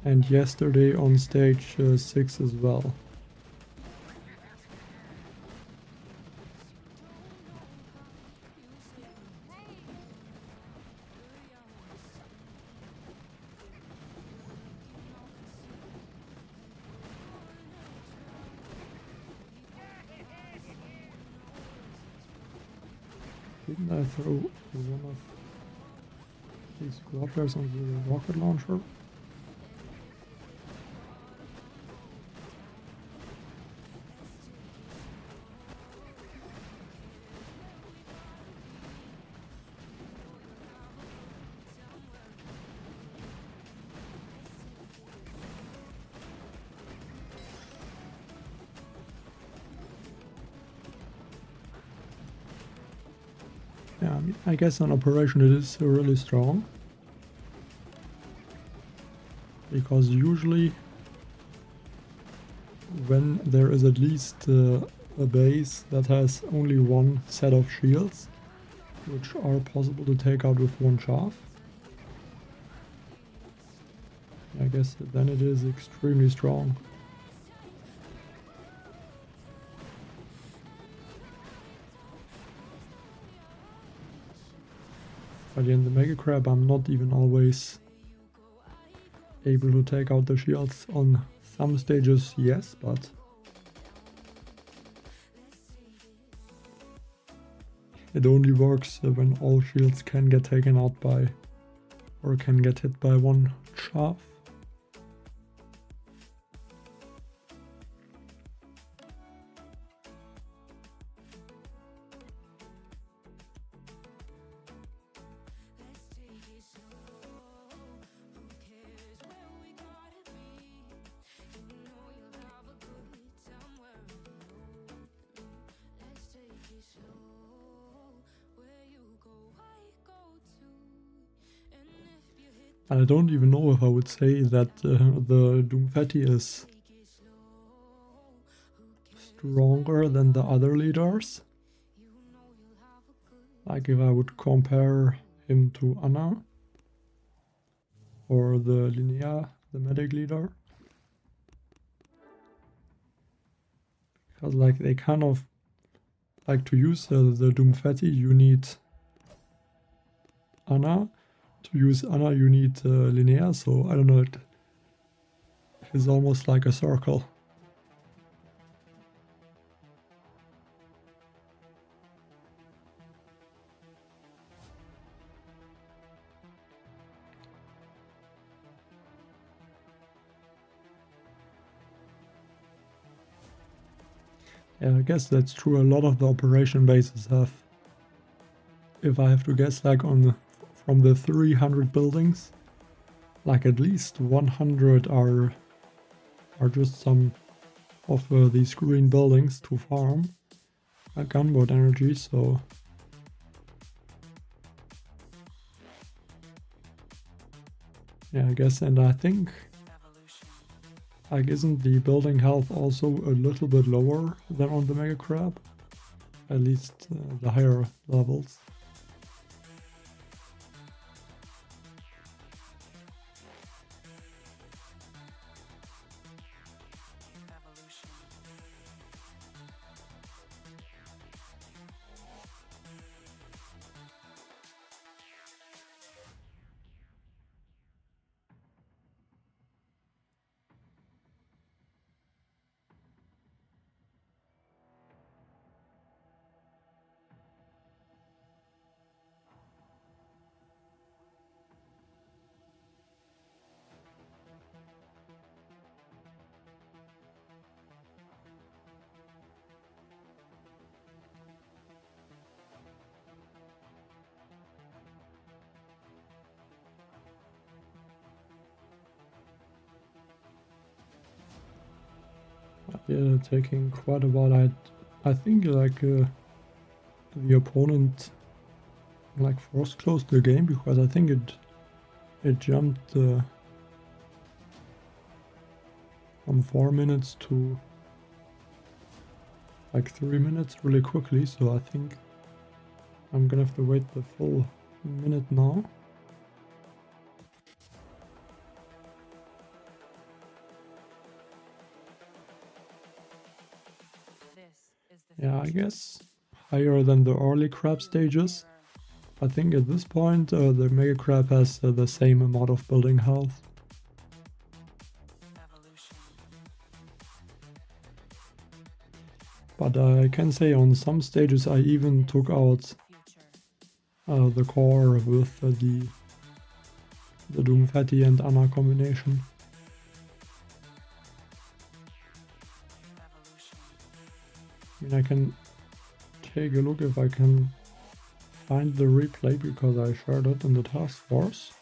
and yesterday on stage 6 as well. Didn't I throw one of these grapplers on the rocket launcher? Yeah, I mean, I guess on operation it is really strong. Because usually when there is at least a base that has only one set of shields, which are possible to take out with one shaft, I guess then it is extremely strong. But in the Mega Crab I'm not even always able to take out the shields. On some stages yes, but it only works when all shields can get taken out by, or can get hit by one shaft. And I don't even know if I would say that the Doomfetti is stronger than the other leaders. Like if I would compare him to Anna or the Linnea, the medic leader. Because like they kind of, like to use the Doomfetti you need Anna. To use Anna you need Linnea, so I don't know, it is almost like a circle. Yeah, I guess that's true. A lot of the operation bases have, if I have to guess, like from the 300 buildings, like at least 100 are just some of these green buildings to farm gunboat energy. So yeah, I guess, and I think, like, isn't the building health also a little bit lower than on the Mega Crab? At least the higher levels. Yeah, taking quite a while. I think like the opponent like force closed the game, because I think it jumped from 4 minutes to like 3 minutes really quickly. So I think I'm gonna have to wait the full minute now. Yeah, I guess higher than the early crab stages. I think at this point the Mega Crab has the same amount of building health. But I can say on some stages I even took out the core with the Doomfetti and Anna combination. I mean, I can take a look if I can find the replay, because I shared it in the task force.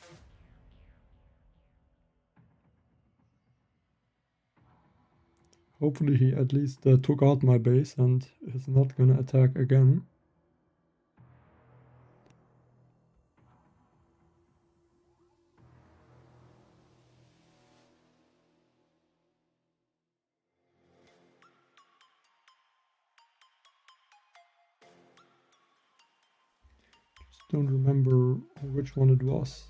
Hopefully he at least took out my base and is not gonna attack again. Just don't remember which one it was.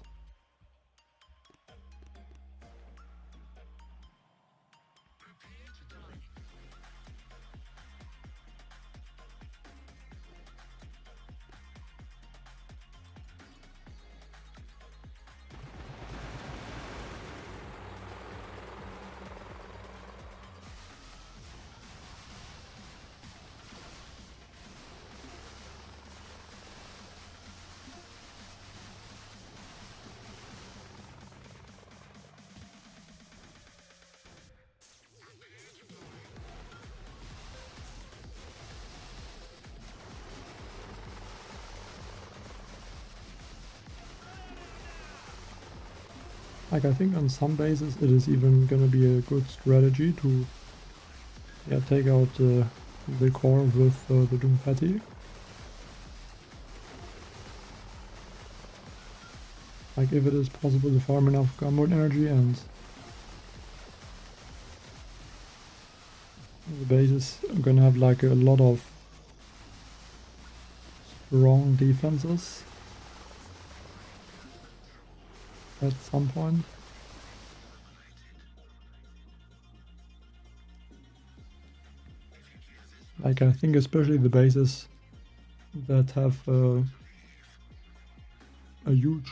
Like, I think on some bases it is even gonna be a good strategy to take out the core with the Doomfetti. Like, if it is possible to farm enough gunboat energy and the bases are gonna have like a lot of strong defenses at some point. Like, I think especially the bases that have a huge,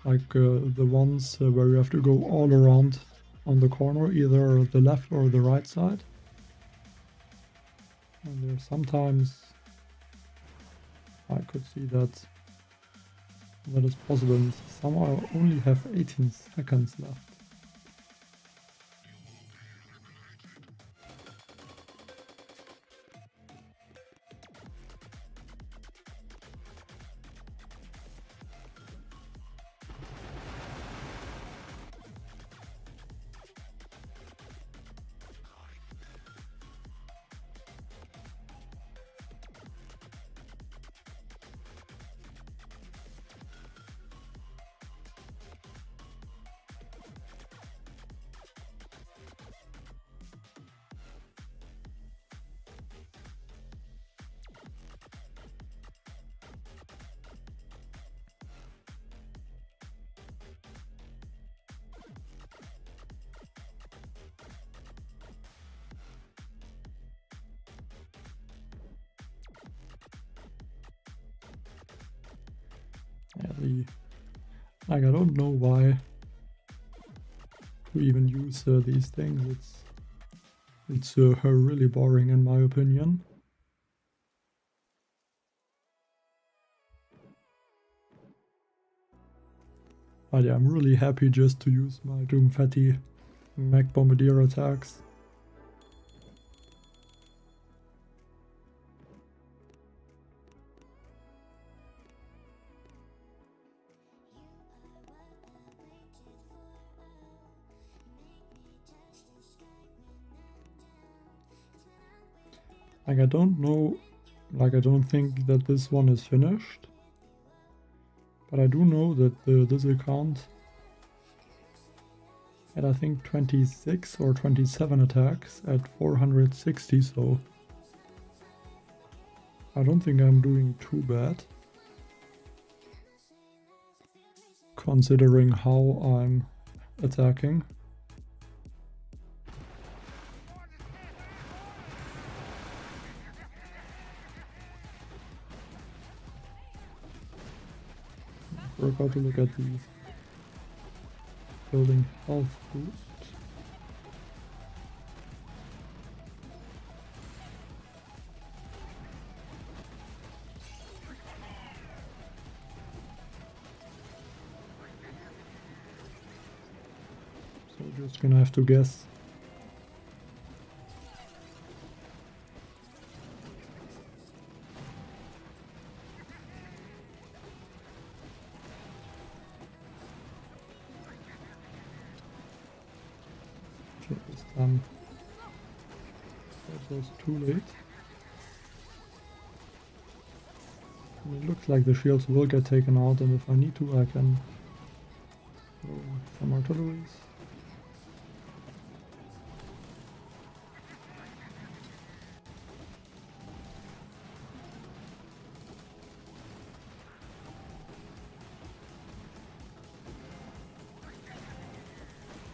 like the ones where you have to go all around on the corner, either the left or the right side. And sometimes I could see that is possible, and somehow I only have 18 seconds left. Yeah, like, I don't know why to even use these things. It's really boring in my opinion. But yeah, I'm really happy just to use my Doomfetti Mech Bombardier attacks. Like, I don't know, like, I don't think that this one is finished. But I do know that this account had, I think, 26 or 27 attacks at 460, so I don't think I'm doing too bad, considering how I'm attacking. We're about to look at the building health boost. So just gonna have to guess. This time that was too late. And it looks like the shields will get taken out, and if I need to, I can throw some artilleries.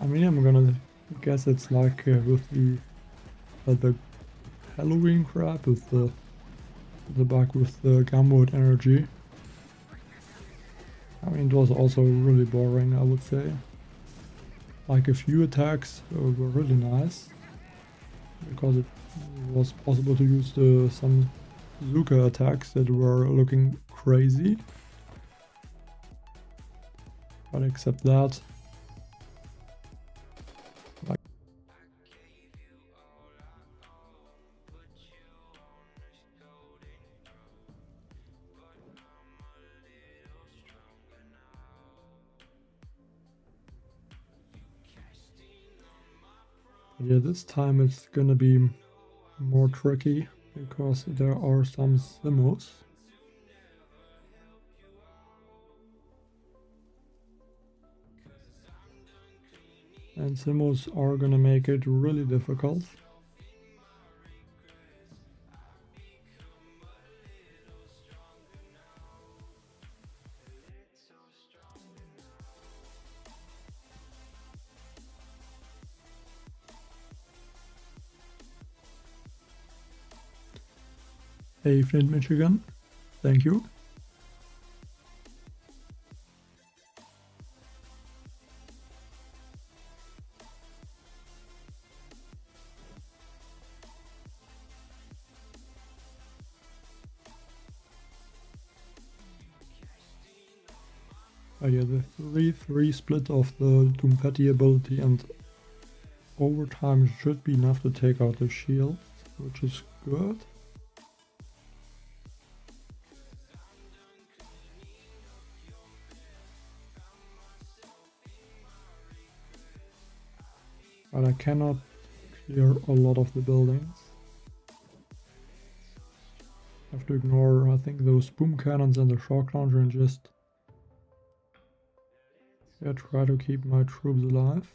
I mean, I'm gonna guess it's like with the Halloween crap, with the bug with the gunboat energy. I mean, it was also really boring, I would say. Like, a few attacks were really nice, because it was possible to use some Zuka attacks that were looking crazy. But except that, like, But yeah, this time it's gonna be more tricky because there are some simmos. And simmos are gonna make it really difficult. Hey Flint, Michigan, thank you. Oh yeah, the 3-3 split of the Doomfetti ability and overtime should be enough to take out the shield, which is good. But I cannot clear a lot of the buildings. I have to ignore, I think, those boom cannons and the shock launcher and just try to keep my troops alive.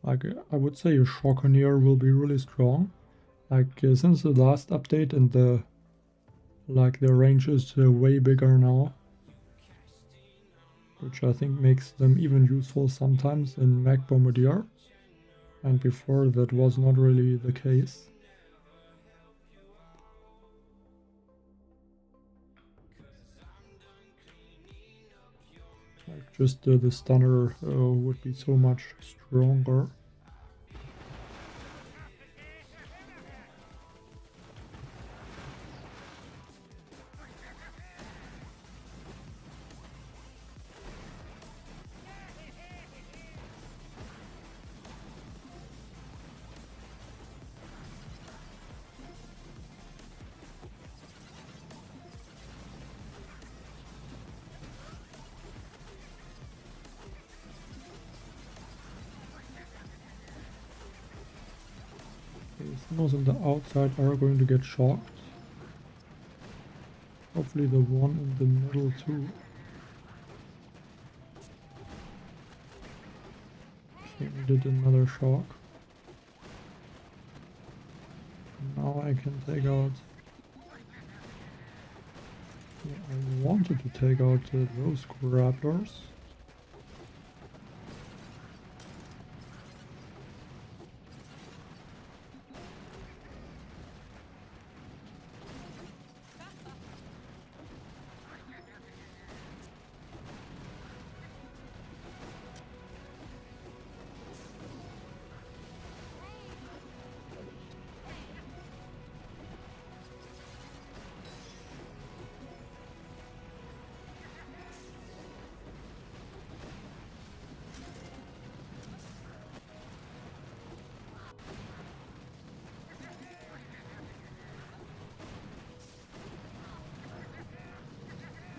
Like, I would say a Shockeneer will be really strong. Like, since the last update and the range is way bigger now. Which I think makes them even useful sometimes in Mech Bombardier. And before that was not really the case. Like, just the stunner would be so much stronger. Those on the outside are going to get shocked. Hopefully the one in the middle too. Okay, we did another shock. Now I can take out... Yeah, I wanted to take out those Grapplers.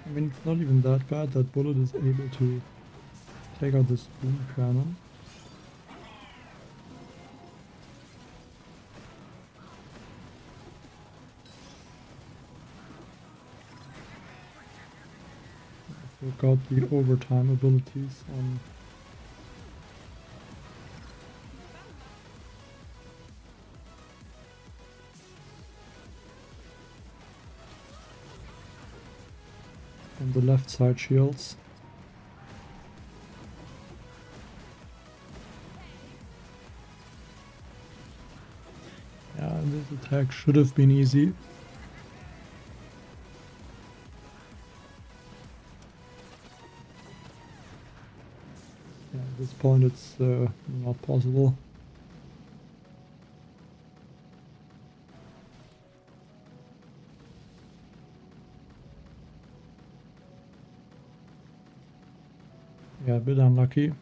I mean, it's not even that bad that Bullet is able to take out this boom cannon. I forgot the overtime abilities on... on the left side shields. Yeah, this attack should have been easy. Yeah, at this point it's not possible. Yeah, a bit unlucky.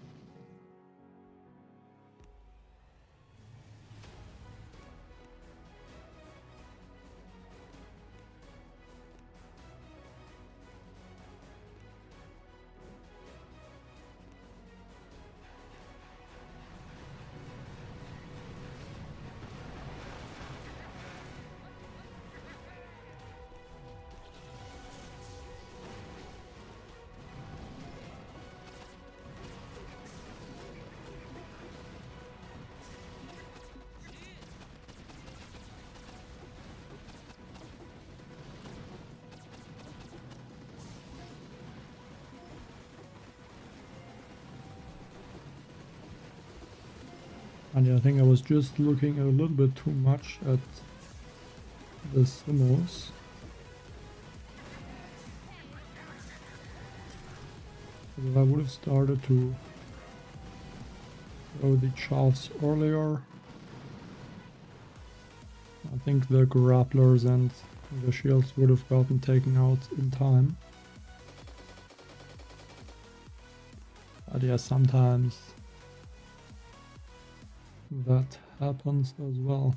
And yeah, I think I was just looking a little bit too much at the simmos. If I would have started to throw the chaffs earlier, I think the grapplers and the shields would have gotten taken out in time. But yeah, sometimes that happens as well.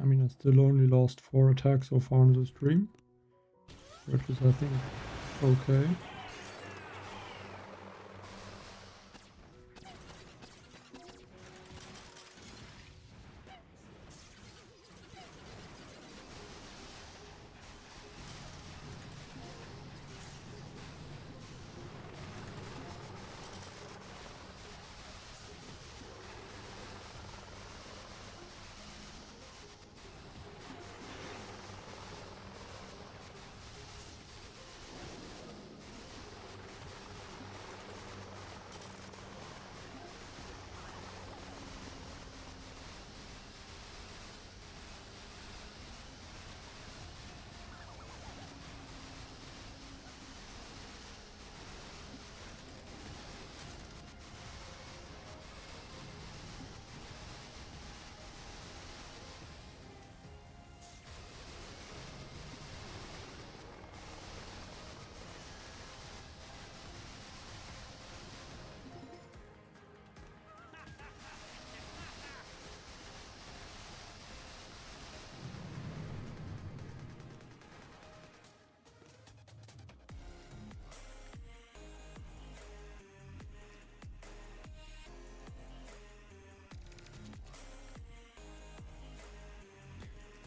I mean, I still only lost 4 attacks so far in the stream, which is, I think, okay.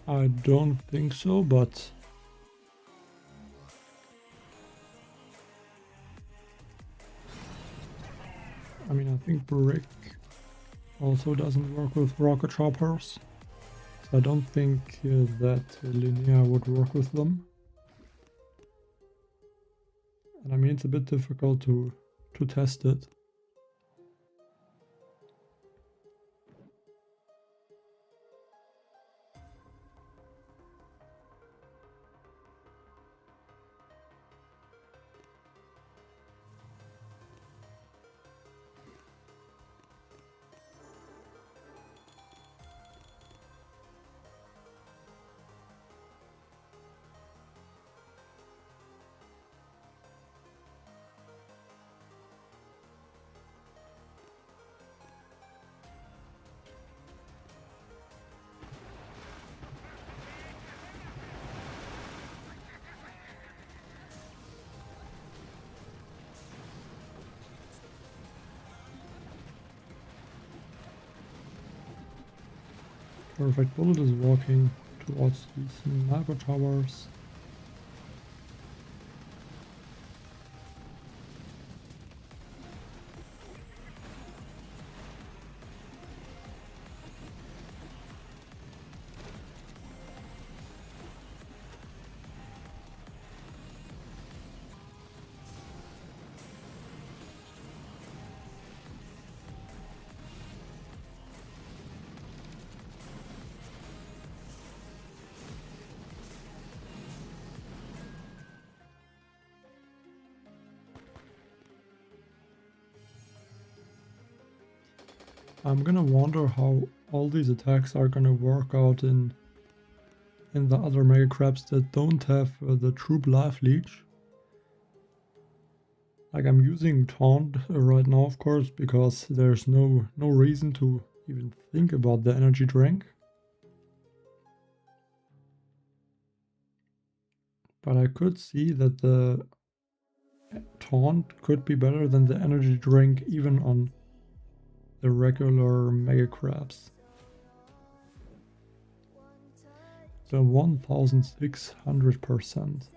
I don't think so, but I mean, I think brick also doesn't work with rocket choppers, so I don't think that linear would work with them. And I mean, it's a bit difficult to test it. Perfect. Bullet is walking towards these sniper towers. I'm gonna wonder how all these attacks are gonna work out in the other mega crabs that don't have the troop life leech. Like, I'm using taunt right now, of course, because there's no reason to even think about the energy drink. But I could see that the taunt could be better than the energy drink even on the regular mega crabs. So 1600%.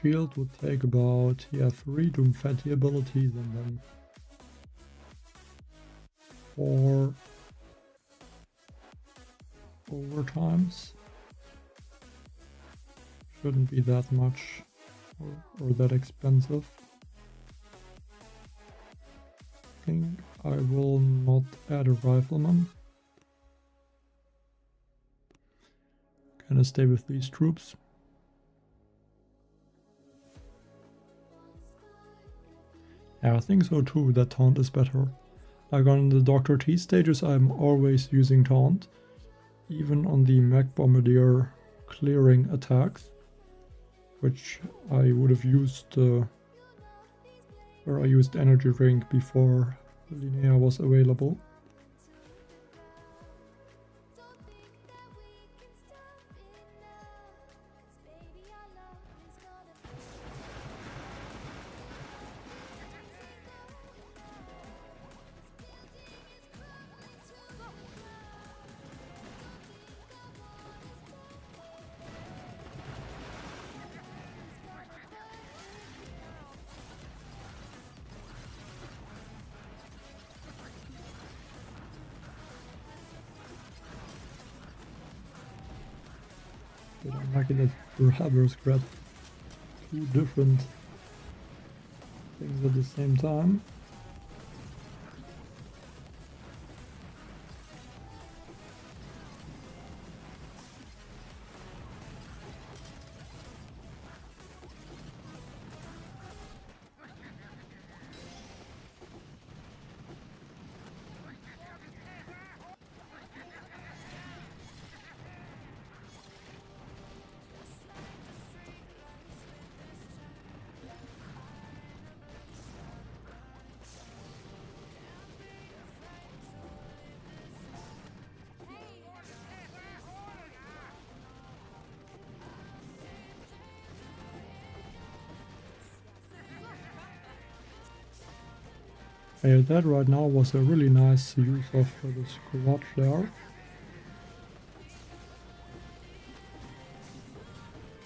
shield would take about 3 Doomfetti abilities and then 4 overtimes. Shouldn't be that much or that expensive. I think I will not add a rifleman. Gonna stay with these troops. Yeah, I think so too, that taunt is better. Like on the Dr. T stages I'm always using taunt. Even on the Mech Bombardier clearing attacks, which I would have used where I used energy drink before Linnea was available. But I'm lucky that Grappler's grab 2 different things at the same time. That right now was a really nice use of the squad there.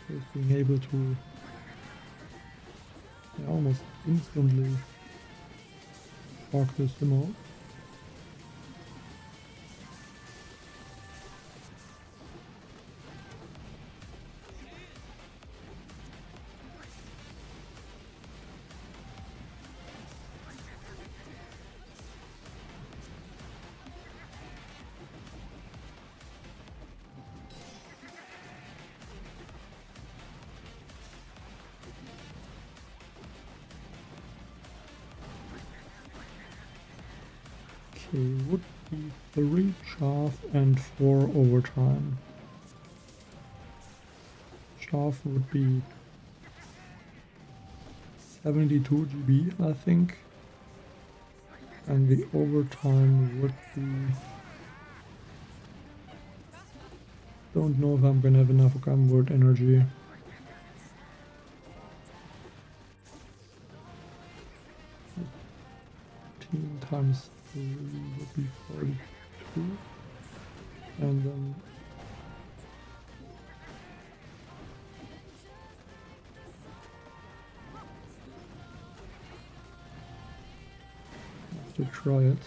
Just being able to almost instantly talk this him out. Okay, would be 3 chaff and 4 overtime. Chaff would be 72 GB, I think. And the overtime would be... Don't know if I'm gonna have enough gunboard energy. Times 3 would be 42, and then I have to try it.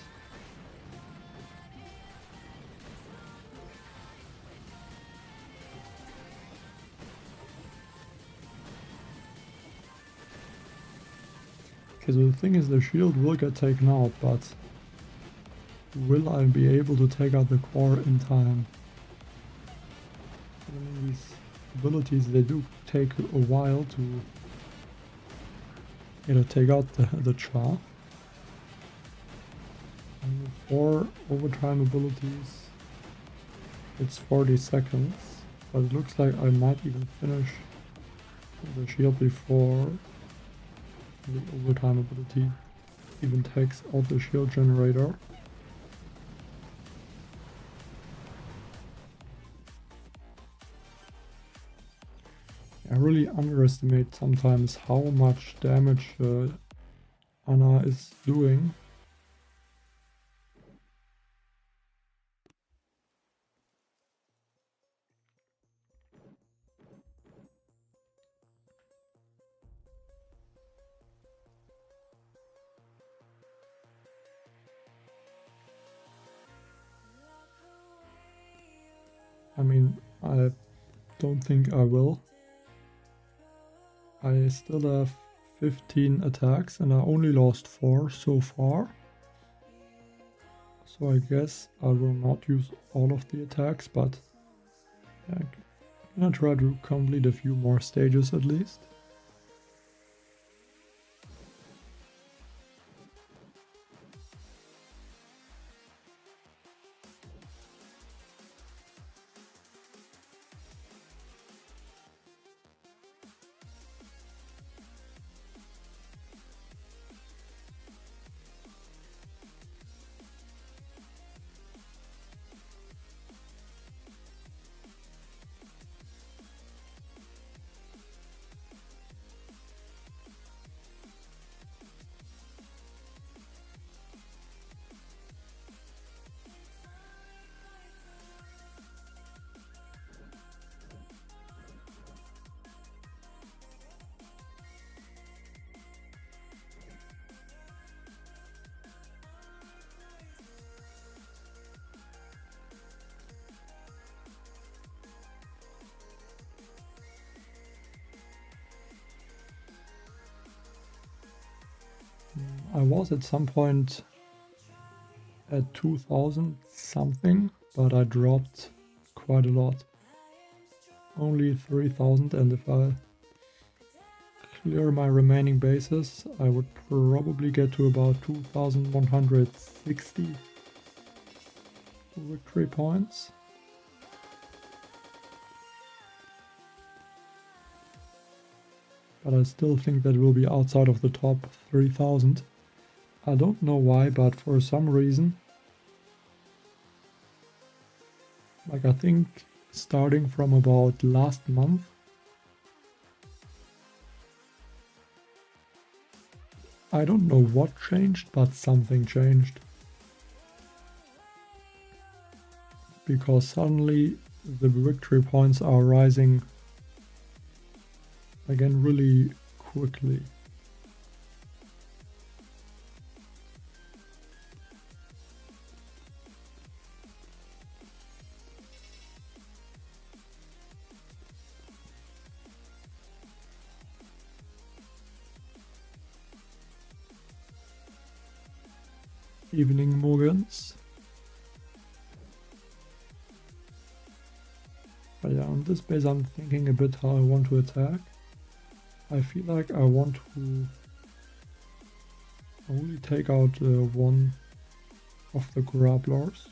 Okay, so the thing is, the shield will get taken out, but will I be able to take out the core in time? I mean, these abilities, they do take a while to take out the chaff. And the 4 overtime abilities, it's 40 seconds, but it looks like I might even finish the shield before the overtime ability even takes out the shield generator. I really underestimate sometimes how much damage Anna is doing. I mean, I don't think I will. I still have 15 attacks and I only lost 4 so far. So I guess I will not use all of the attacks, but I'm gonna try to complete a few more stages at least. I was at some point at 2000 something, but I dropped quite a lot. Only 3000, and if I clear my remaining bases, I would probably get to about 2160 victory points. But I still think that will be outside of the top 3000. I don't know why, but for some reason, like I think starting from about last month, I don't know what changed, but something changed. Because suddenly the victory points are rising again really quickly. Evening Morgans. But yeah, on this base I'm thinking a bit how I want to attack. I feel like I want to only take out one of the Grapplers.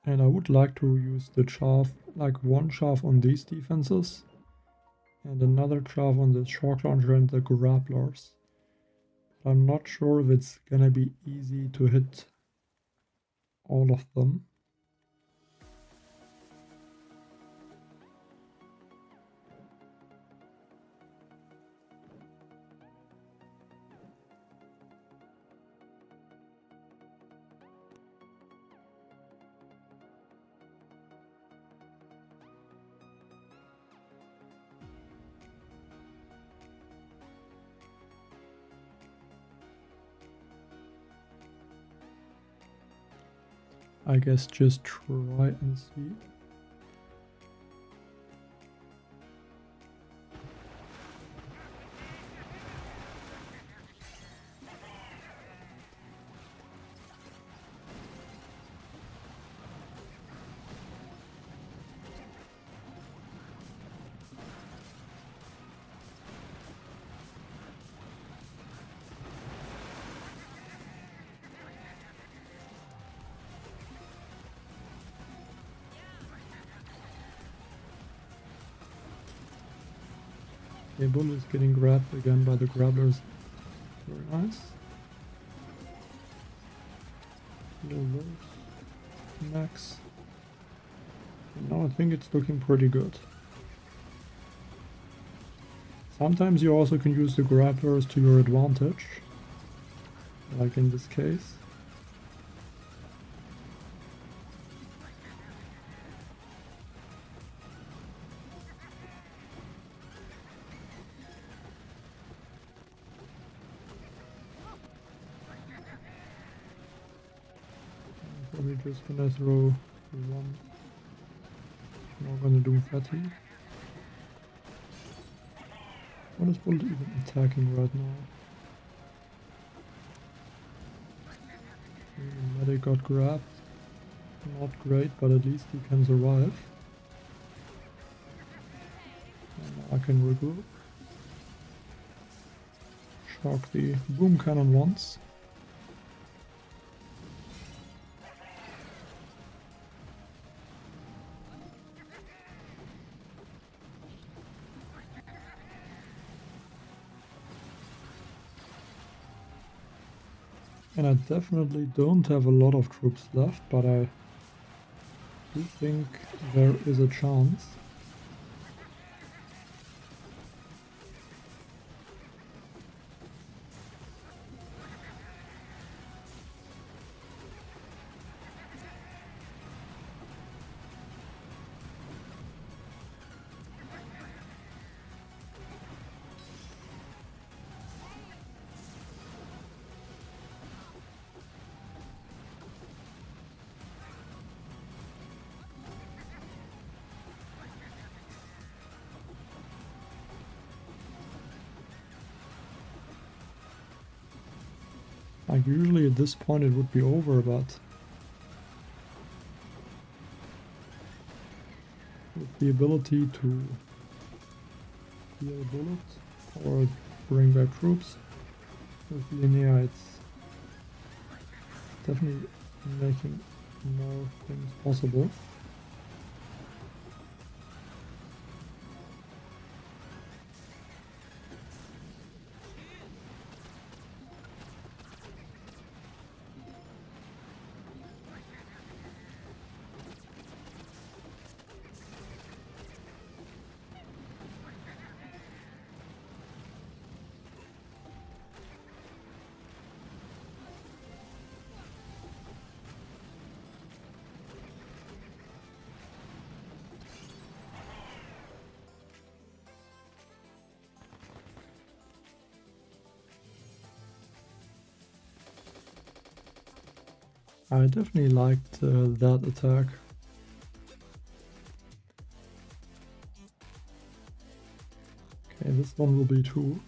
And I would like to use the chaff, like one chaff on these defenses and another chaff on the shock launcher and the Grapplers. I'm not sure if it's gonna be easy to hit all of them. I guess just try and see. Okay, Bull is getting grabbed again by the Grapplers. Very nice. Little those. Max. And now I think it's looking pretty good. Sometimes you also can use the Grapplers to your advantage. Like in this case. just gonna throw one. Now gonna Doomfetti. What is Bullet even attacking right now? Medic got grabbed. Not great, but at least he can survive. And I can regroup. Shock the boom cannon once. And I definitely don't have a lot of troops left, but I do think there is a chance. Like usually at this point it would be over, but with the ability to heal bullets or bring back troops with Linnea, it's definitely making more things possible. I definitely liked that attack. Okay, this one will be 2.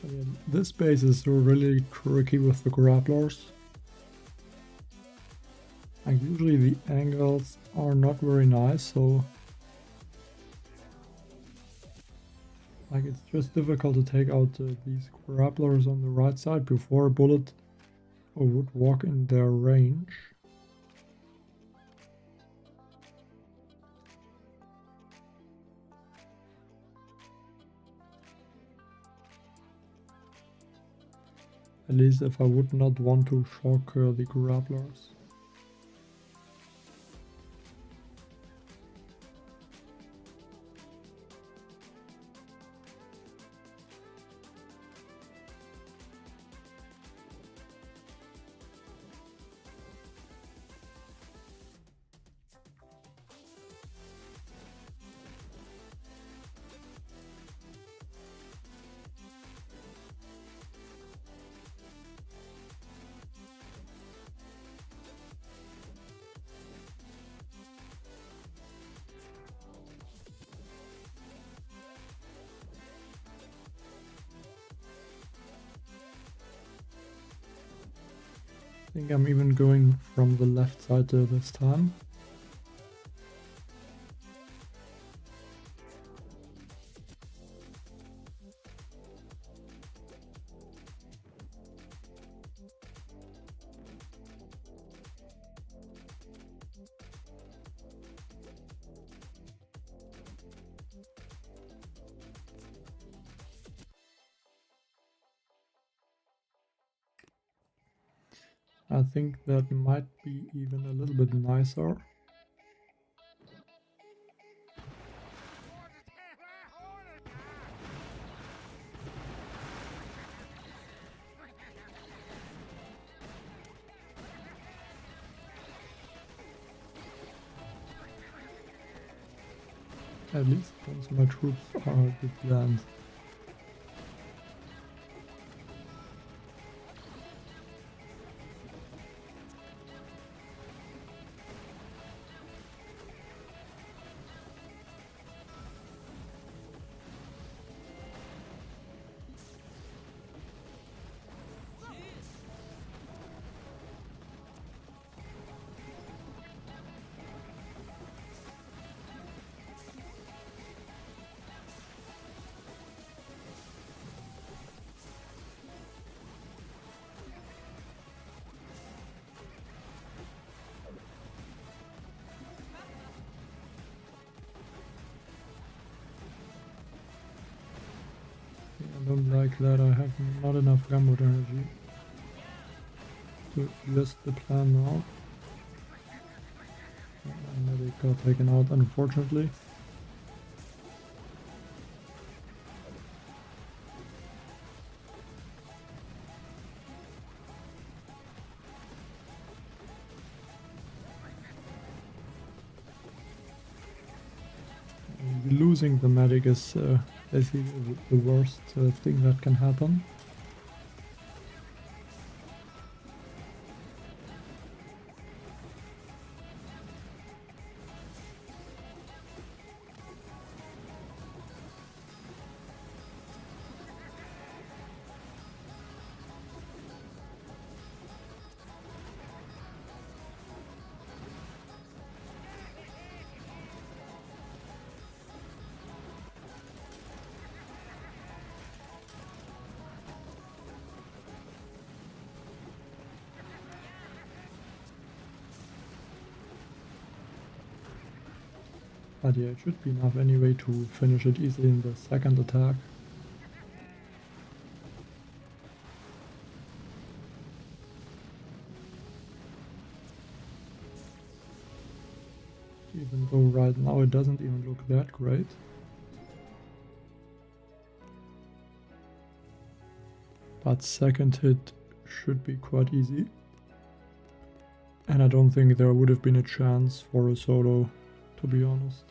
Again, this base is really tricky with the grapplers. Like usually the angles are not very nice, so like it's just difficult to take out these grapplers on the right side before a bullet would walk in their range. At least if I would not want to shock the grapplers. I think I'm even going from the left side this time. I think that might be even a little bit nicer. At least once my troops are deployed. I don't like that I have not enough gamut energy to adjust the plan now. And medic got taken out, unfortunately. Losing the medic is basically the worst thing that can happen. But yeah, it should be enough anyway to finish it easily in the second attack. Even though right now it doesn't even look that great. But second hit should be quite easy. And I don't think there would have been a chance for a solo, to be honest.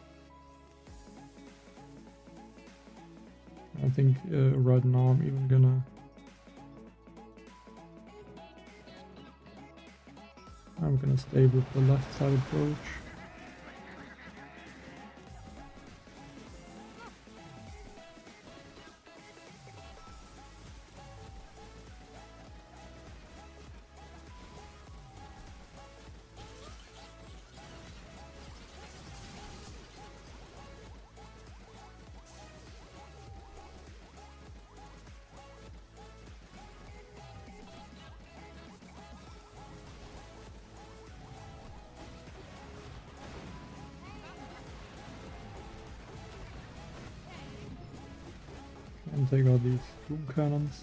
I think right now I'm even gonna... I'm gonna stay with the left side approach. And take out these boom cannons.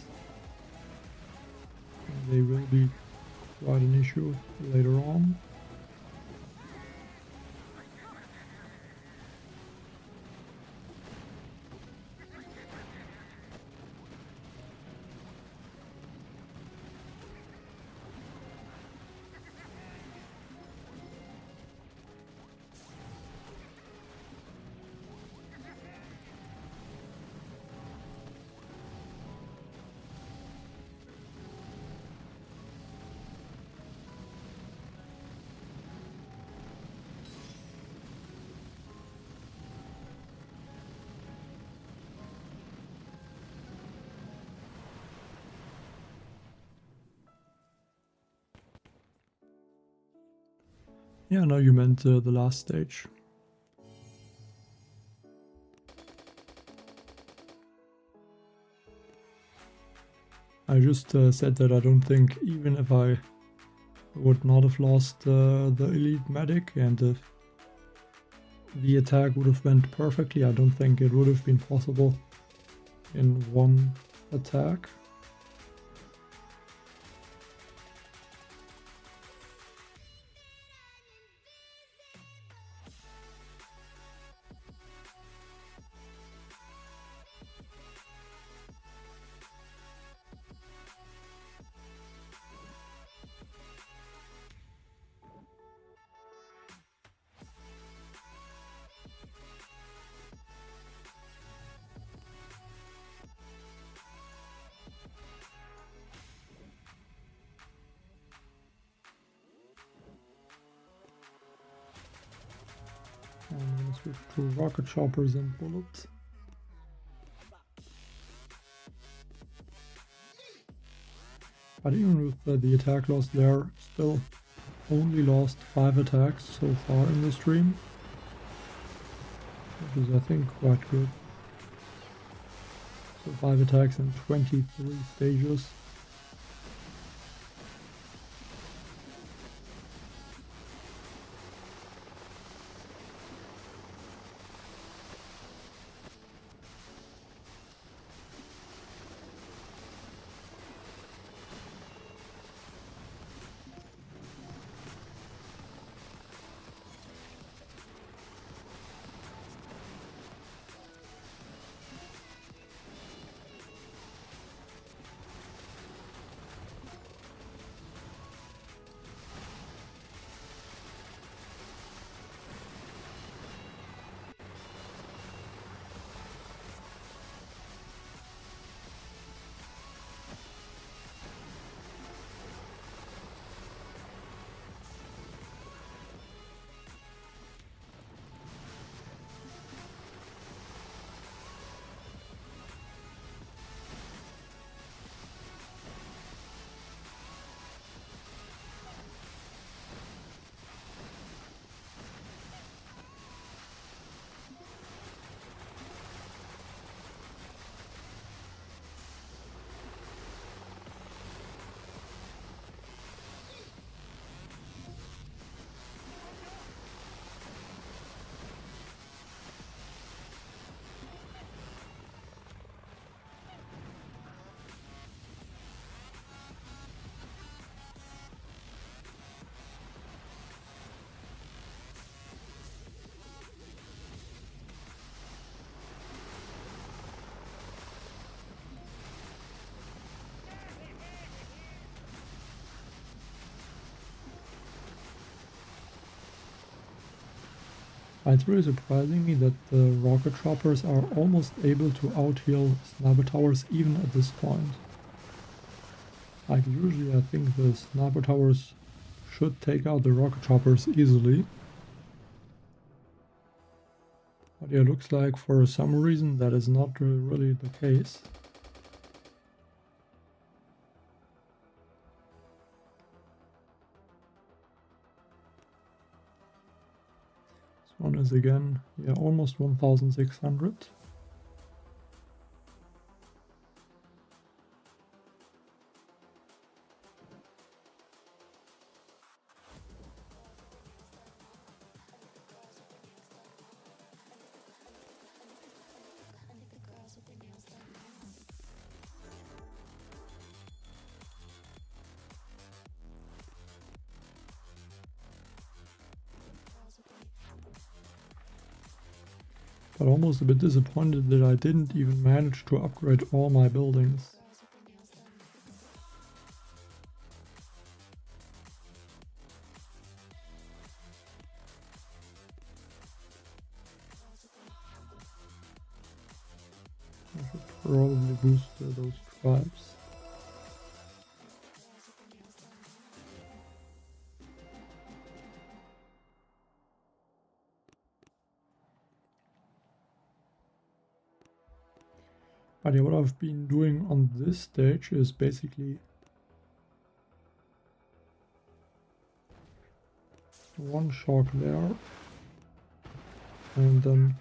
And they will be quite an issue later on. Yeah, no, you meant the last stage. I just said that I don't think, even if I would not have lost the elite medic and the attack would have went perfectly, I don't think it would have been possible in one attack. Comes with 2 rocket choppers and bullets. But even with the attack loss there, still only lost 5 attacks so far in the stream, which is I think quite good. So 5 attacks in 23 stages. It's really surprising me that the rocket choppers are almost able to out-heal sniper towers even at this point. Like usually I think the sniper towers should take out the rocket choppers easily. But yeah, looks like for some reason that is not really the case. One is again, yeah, almost 1600. But almost a bit disappointed that I didn't even manage to upgrade all my buildings. I should probably boost those tribes. But yeah, what I've been doing on this stage is basically one shock there, and then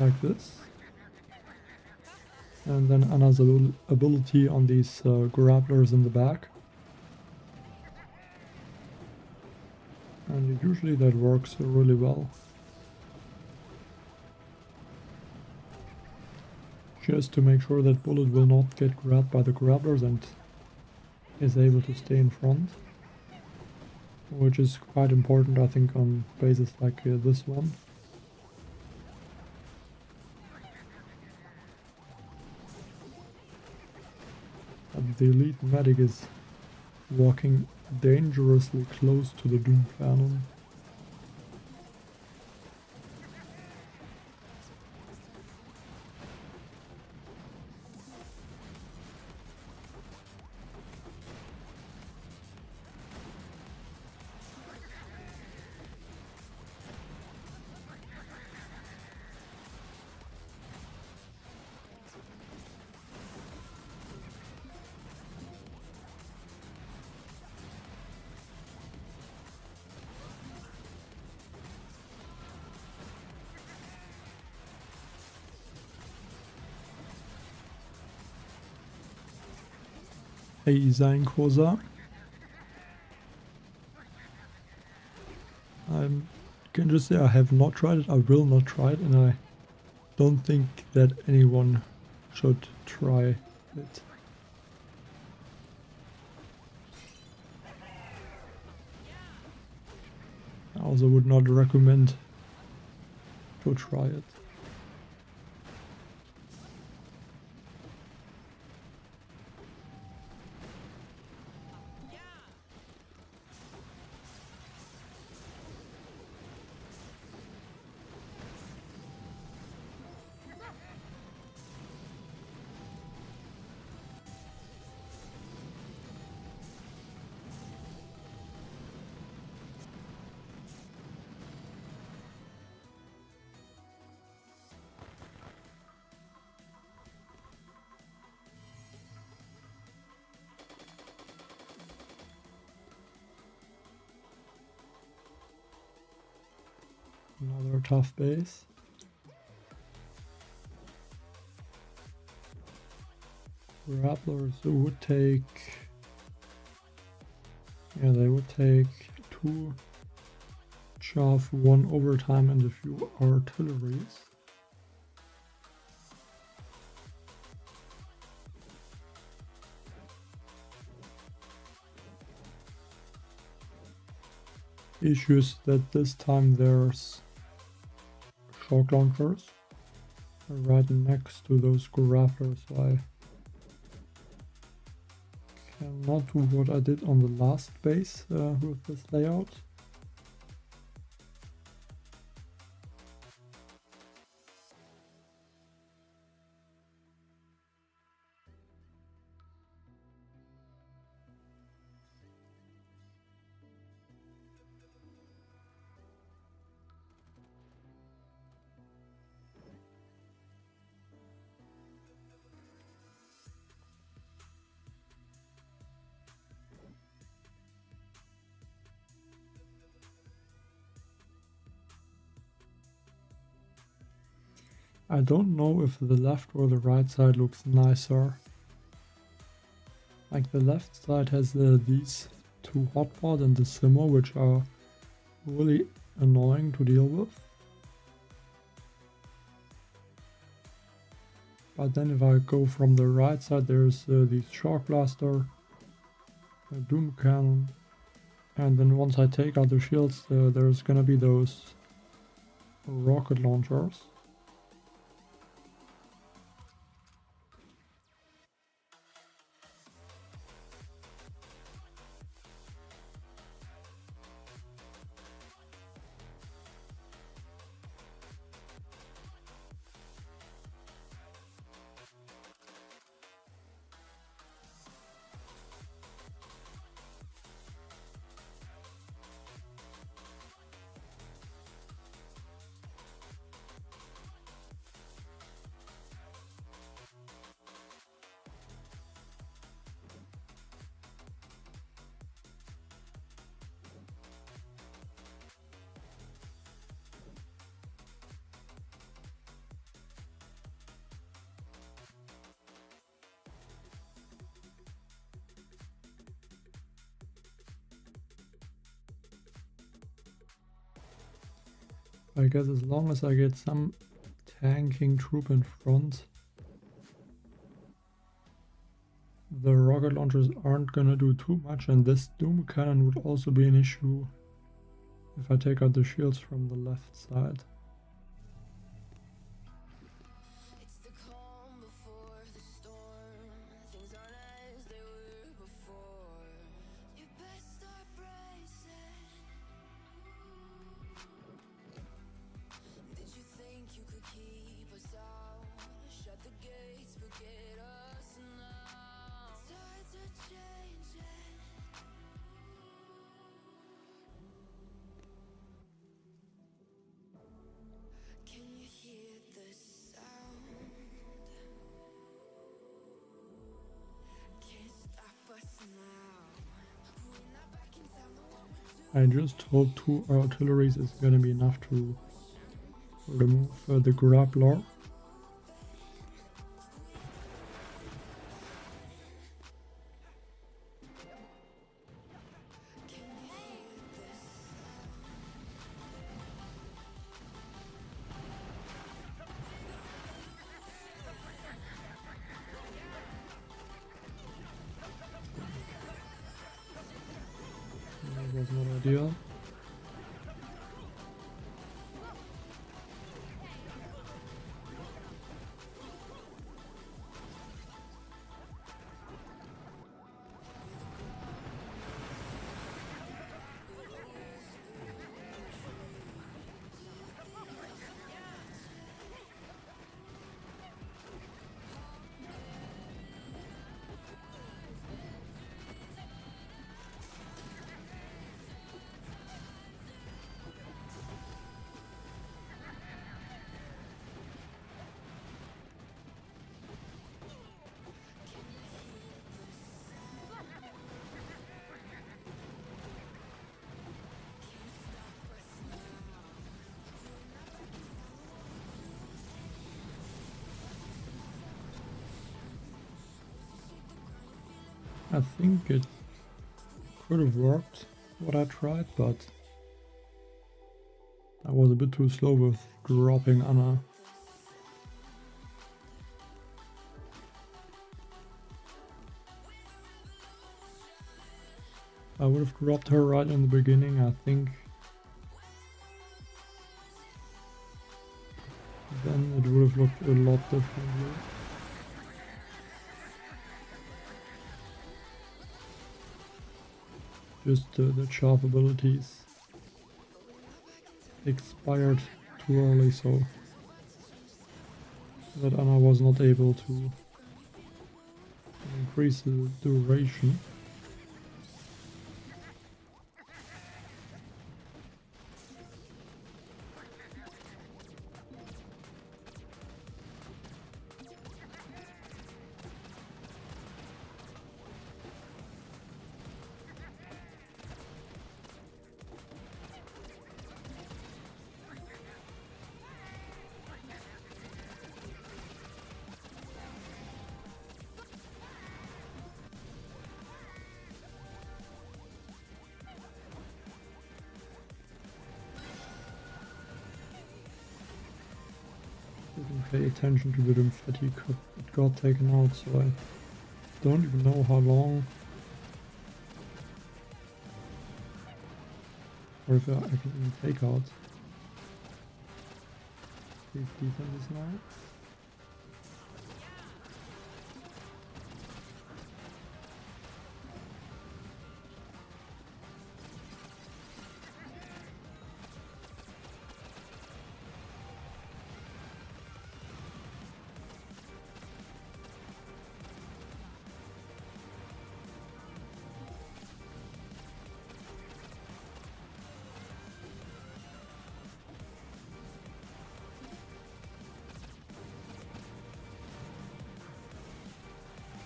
like this, and then another ability on these grapplers in the back. And usually that works really well. Just to make sure that bullet will not get grabbed by the grapplers and is able to stay in front. Which is quite important, I think, on bases like this one. But the elite medic is walking dangerously close to the Doom cannon. a Zainkosa. I can just say I have not tried it, I will not try it, and I don't think that anyone should try it. I also would not recommend to try it. Another tough base. Grapplers would take... yeah, they would take 2 chaff, 1 overtime and a few artilleries. Issues that this time there's shock launchers right next to those grapplers, so I cannot do what I did on the last base with this layout. I don't know if the left or the right side looks nicer. Like the left side has these 2 hotpots and the simmer, which are really annoying to deal with. But then if I go from the right side, there's the shock blaster, a doom cannon, and then once I take out the shields, there's gonna be those rocket launchers. I guess as long as I get some tanking troop in front, the rocket launchers aren't gonna do too much, and this doom cannon would also be an issue if I take out the shields from the left side. I just hope 2 artilleries is gonna be enough to remove the Grappler. That was not ideal. I think it could have worked what I tried, but I was a bit too slow with dropping Anna. I would have dropped her right in the beginning, I think. Then it would have looked a lot differently. Just the chaff abilities expired too early, so that Anna was not able to increase the duration. Didn't pay attention to the Doomfetti, it got taken out, so I don't even know how long or if I can even take out these defenses now.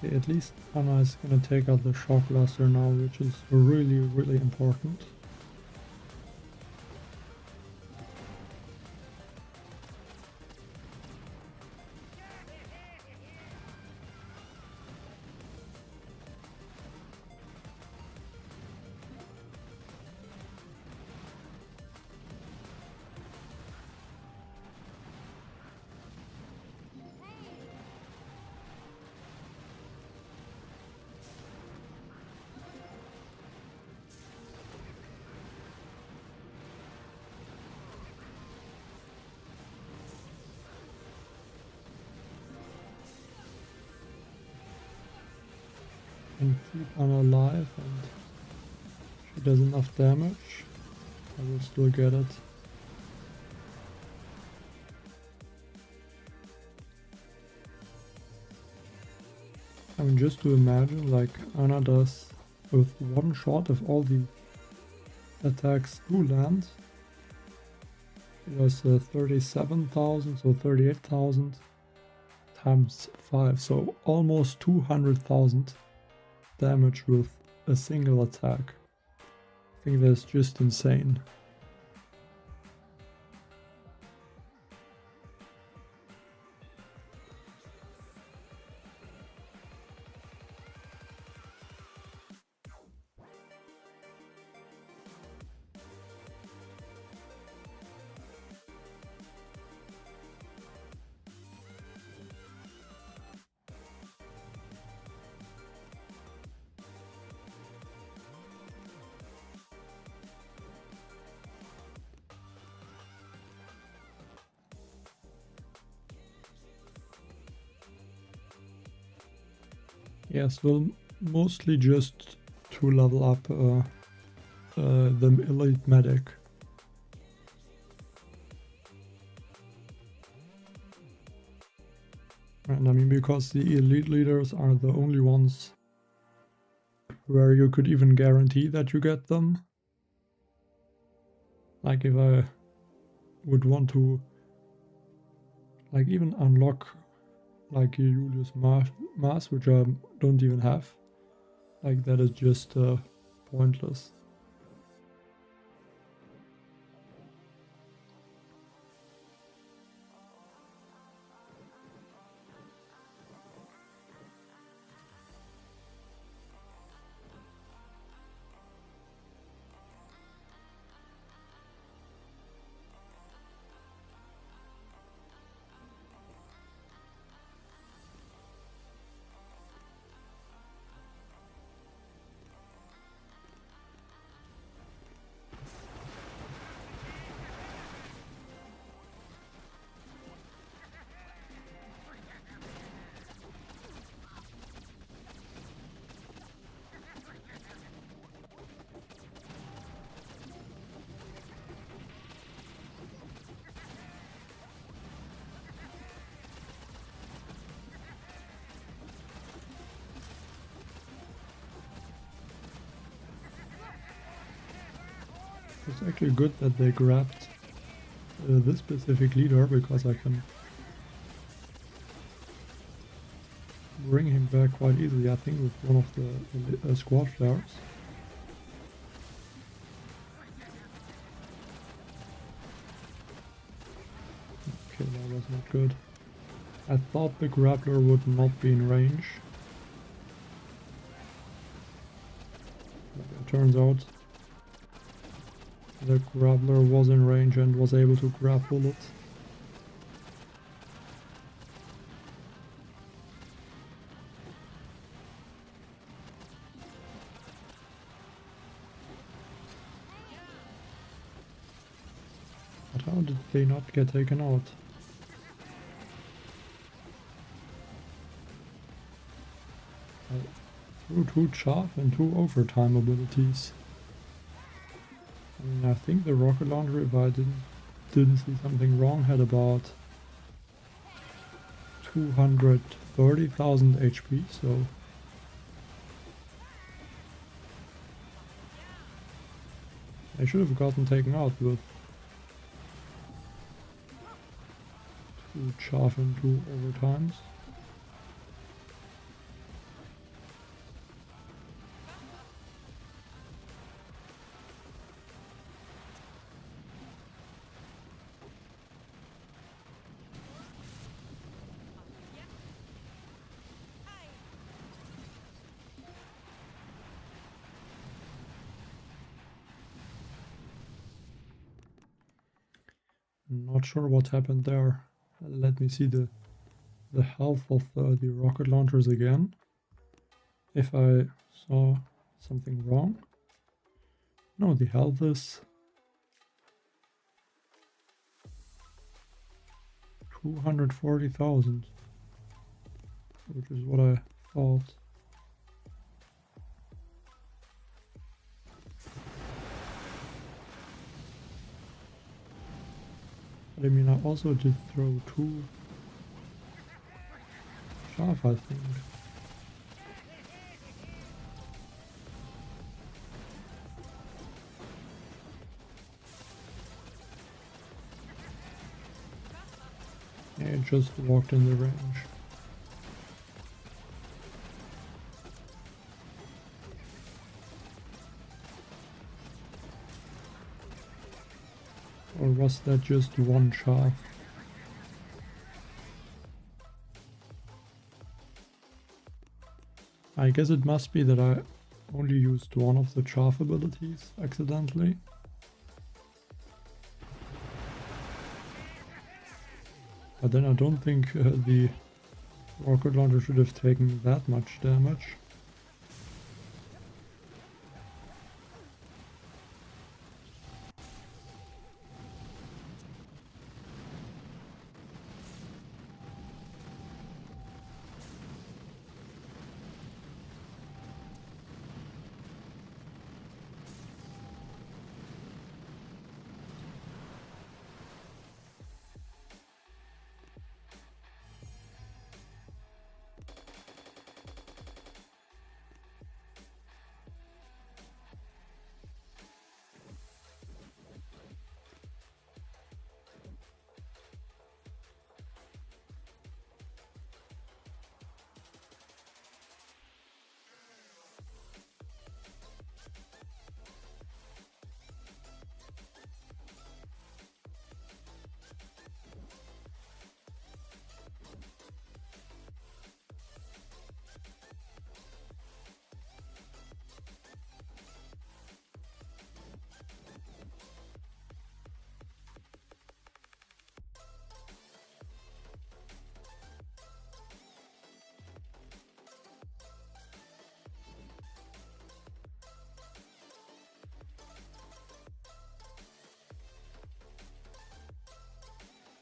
Okay, at least Anna is gonna take out the Shock Blaster now, which is really, really important. And keep Anna alive, and if she does enough damage, I will still get it. I mean, just to imagine, like, Anna does with one shot, if all the attacks do land, she does 37,000, so 38,000 times 5, so almost 200,000 damage with a single attack. I think that's just insane. Yes, well, mostly just to level up the elite medic. And I mean, because the elite leaders are the only ones where you could even guarantee that you get them. Like if I would want to like even unlock like a Julius Mass, which I don't even have, like that is just pointless. It's actually good that they grabbed this specific leader, because I can bring him back quite easily, I think, with one of the squad flares. Okay, that was not good. I thought the Grappler would not be in range. But it turns out the Grappler was in range and was able to grab bullets. But how did they not get taken out? I threw 2 chaff and 2 overtime abilities. I mean, I think the rocket launcher, if I didn't see something wrong, had about 230,000 HP, so I should have gotten taken out with 2 chaff and 2 overtimes. Not sure what happened there. Let me see the health of the rocket launchers again. If I saw something wrong. No, the health is 240,000, which is what I thought. But I mean, I also did throw 2 chaff, I think. Yeah, it just walked in the range. Or was that just 1 chaff? I guess it must be that I only used one of the chaff abilities accidentally. But then I don't think the rocket launcher should have taken that much damage.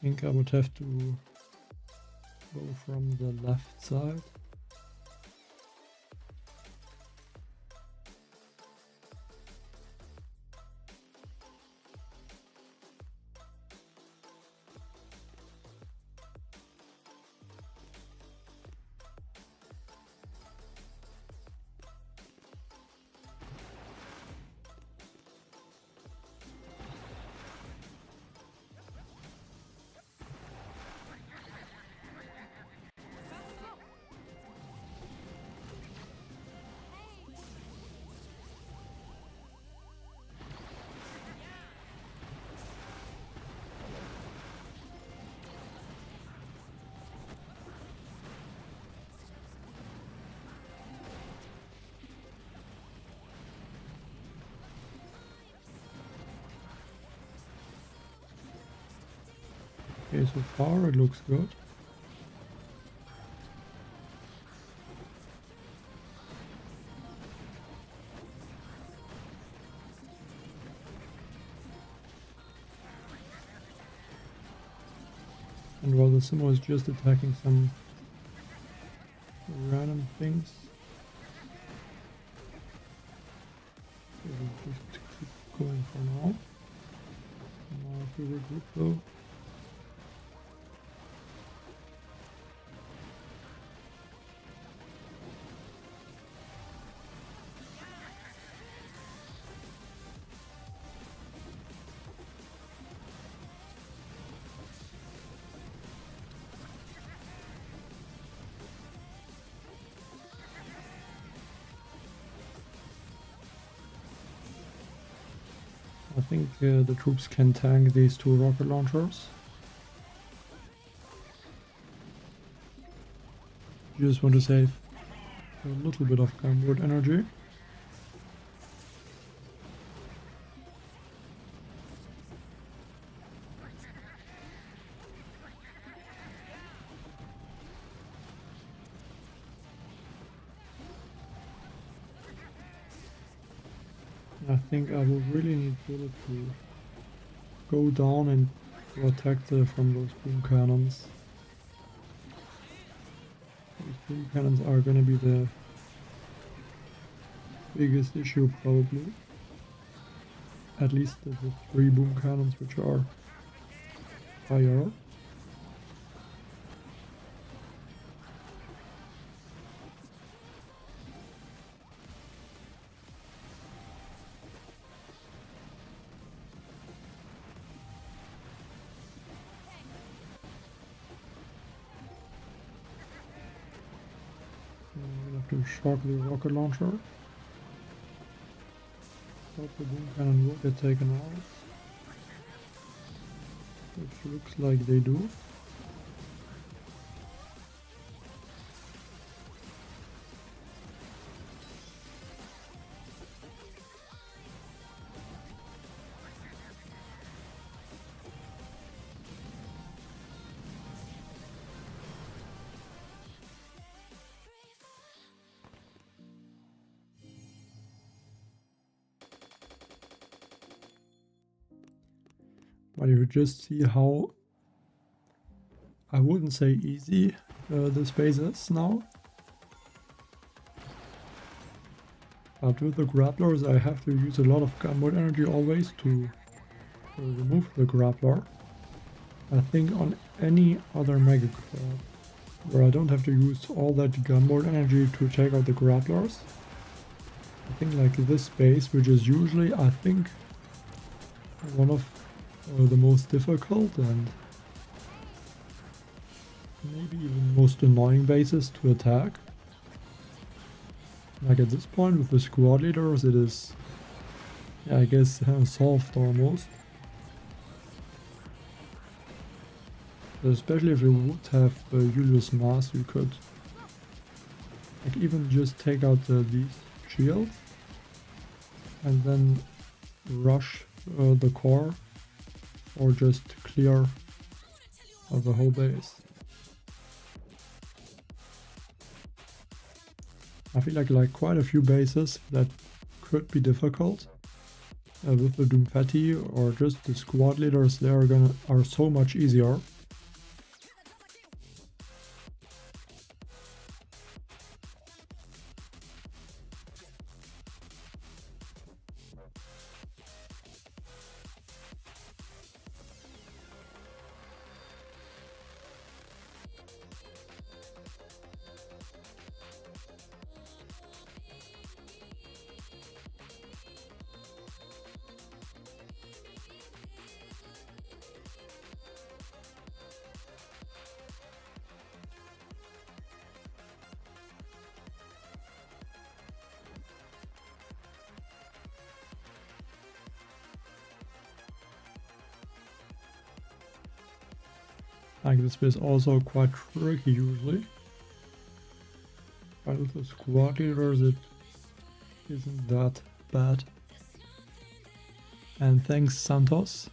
think I would have to go from the left side. Okay, so far it looks good. And while the Simo is just attacking some random things, we'll just keep going for now. Now to regroup though. I think the troops can tank these two rocket launchers. You just want to save a little bit of gunboat energy. I think I will really need Bullet to go down and protect from those boom cannons. Those boom cannons are gonna be the biggest issue probably. At least the 3 boom cannons which are higher up. To shock the rocket launcher. Hope the boom cannon will get taken out. Which looks like they do. But you just see how, I wouldn't say easy, the space is now. But with the grapplers I have to use a lot of gunboat energy always to remove the grappler. I think on any other mega where I don't have to use all that gunboat energy to take out the grapplers, I think like this space, which is usually I think one of the most difficult and maybe even most annoying bases to attack. Like at this point with the squad leaders it is, yeah, I guess solved almost. But especially if you would have Julius Mass, you could like even just take out these shields and then rush the core, or just clear the whole base. I feel like quite a few bases that could be difficult, with the Doomfetti or just the squad leaders, they are so much easier. Like this is also quite tricky usually. But with the squad leaders it isn't that bad. And thanks Santos.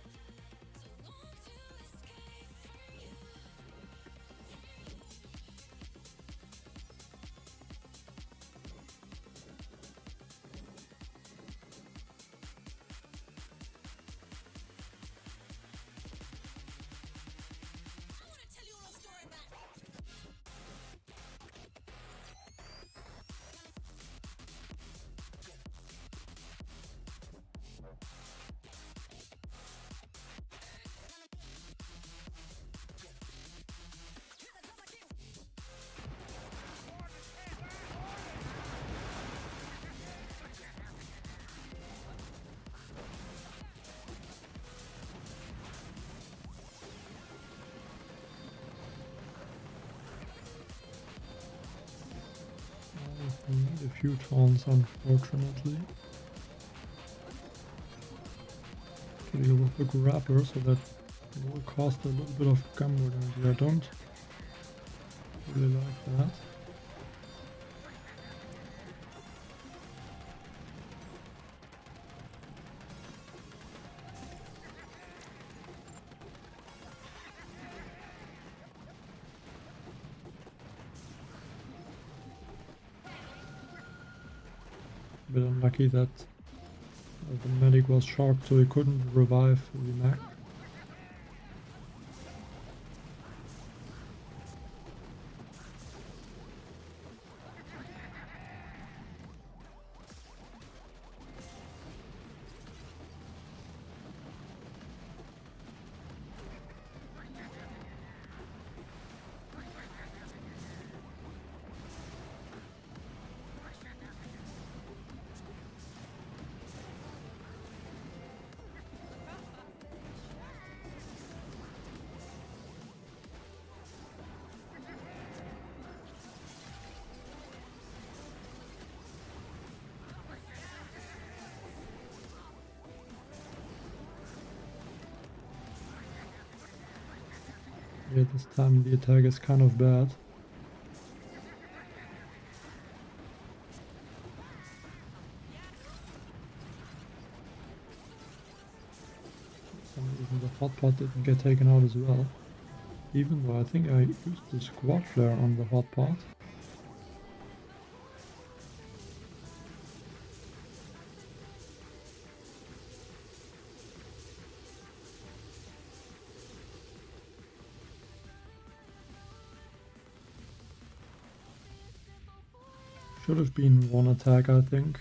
We need a few taunts, unfortunately. To deal with the Grappler, so that will cost a little bit of combo damage. I don't really like that. Bit unlucky that the medic was sharp, so he couldn't revive the Mech. Yeah, this time the attack is kind of bad. For some reason the hot pot didn't get taken out as well. Even though I think I used the squad flare on the hot pot. Should have been one attack, I think.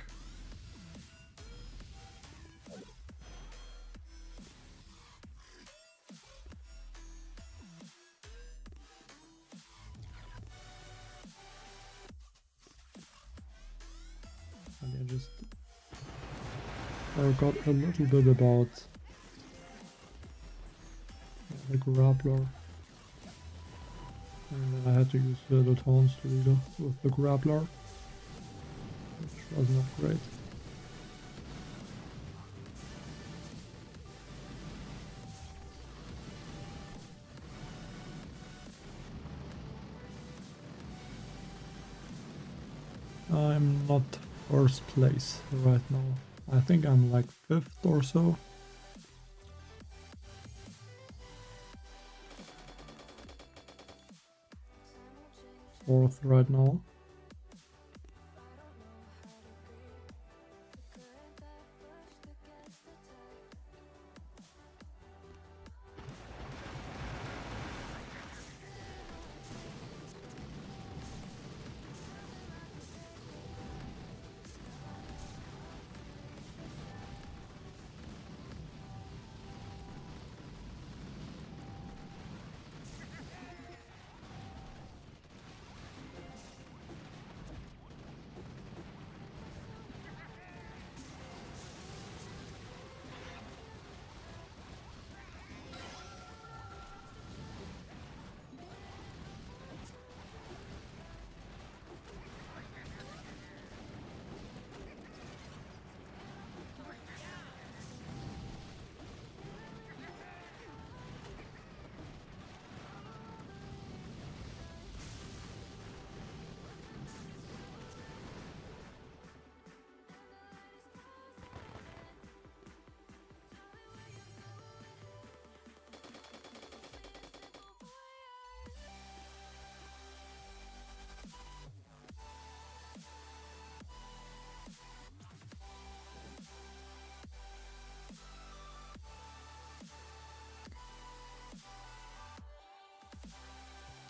And I just forgot a little bit about the Grappler. And then I had to use the taunts to lead with the Grappler, which was not great. I'm not first place right now. I think I'm like 5th or so. Fourth right now.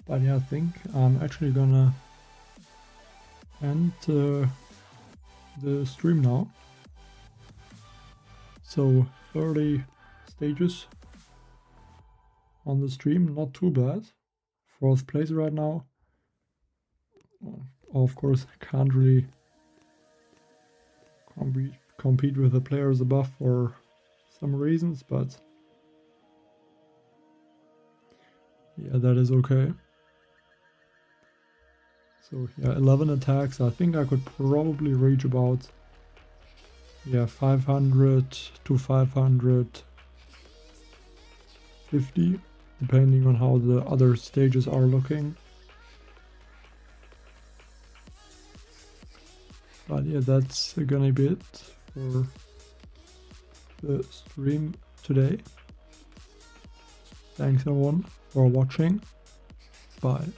But yeah, I think I'm actually gonna end the stream now. So 30 stages on the stream, not too bad. 4th place right now. Of course, can't really compete with the players above for some reasons, but yeah, that is okay. So yeah, 11 attacks. I think I could probably reach about 500 to 550, depending on how the other stages are looking. But yeah, that's gonna be it for the stream today. Thanks everyone for watching. Bye.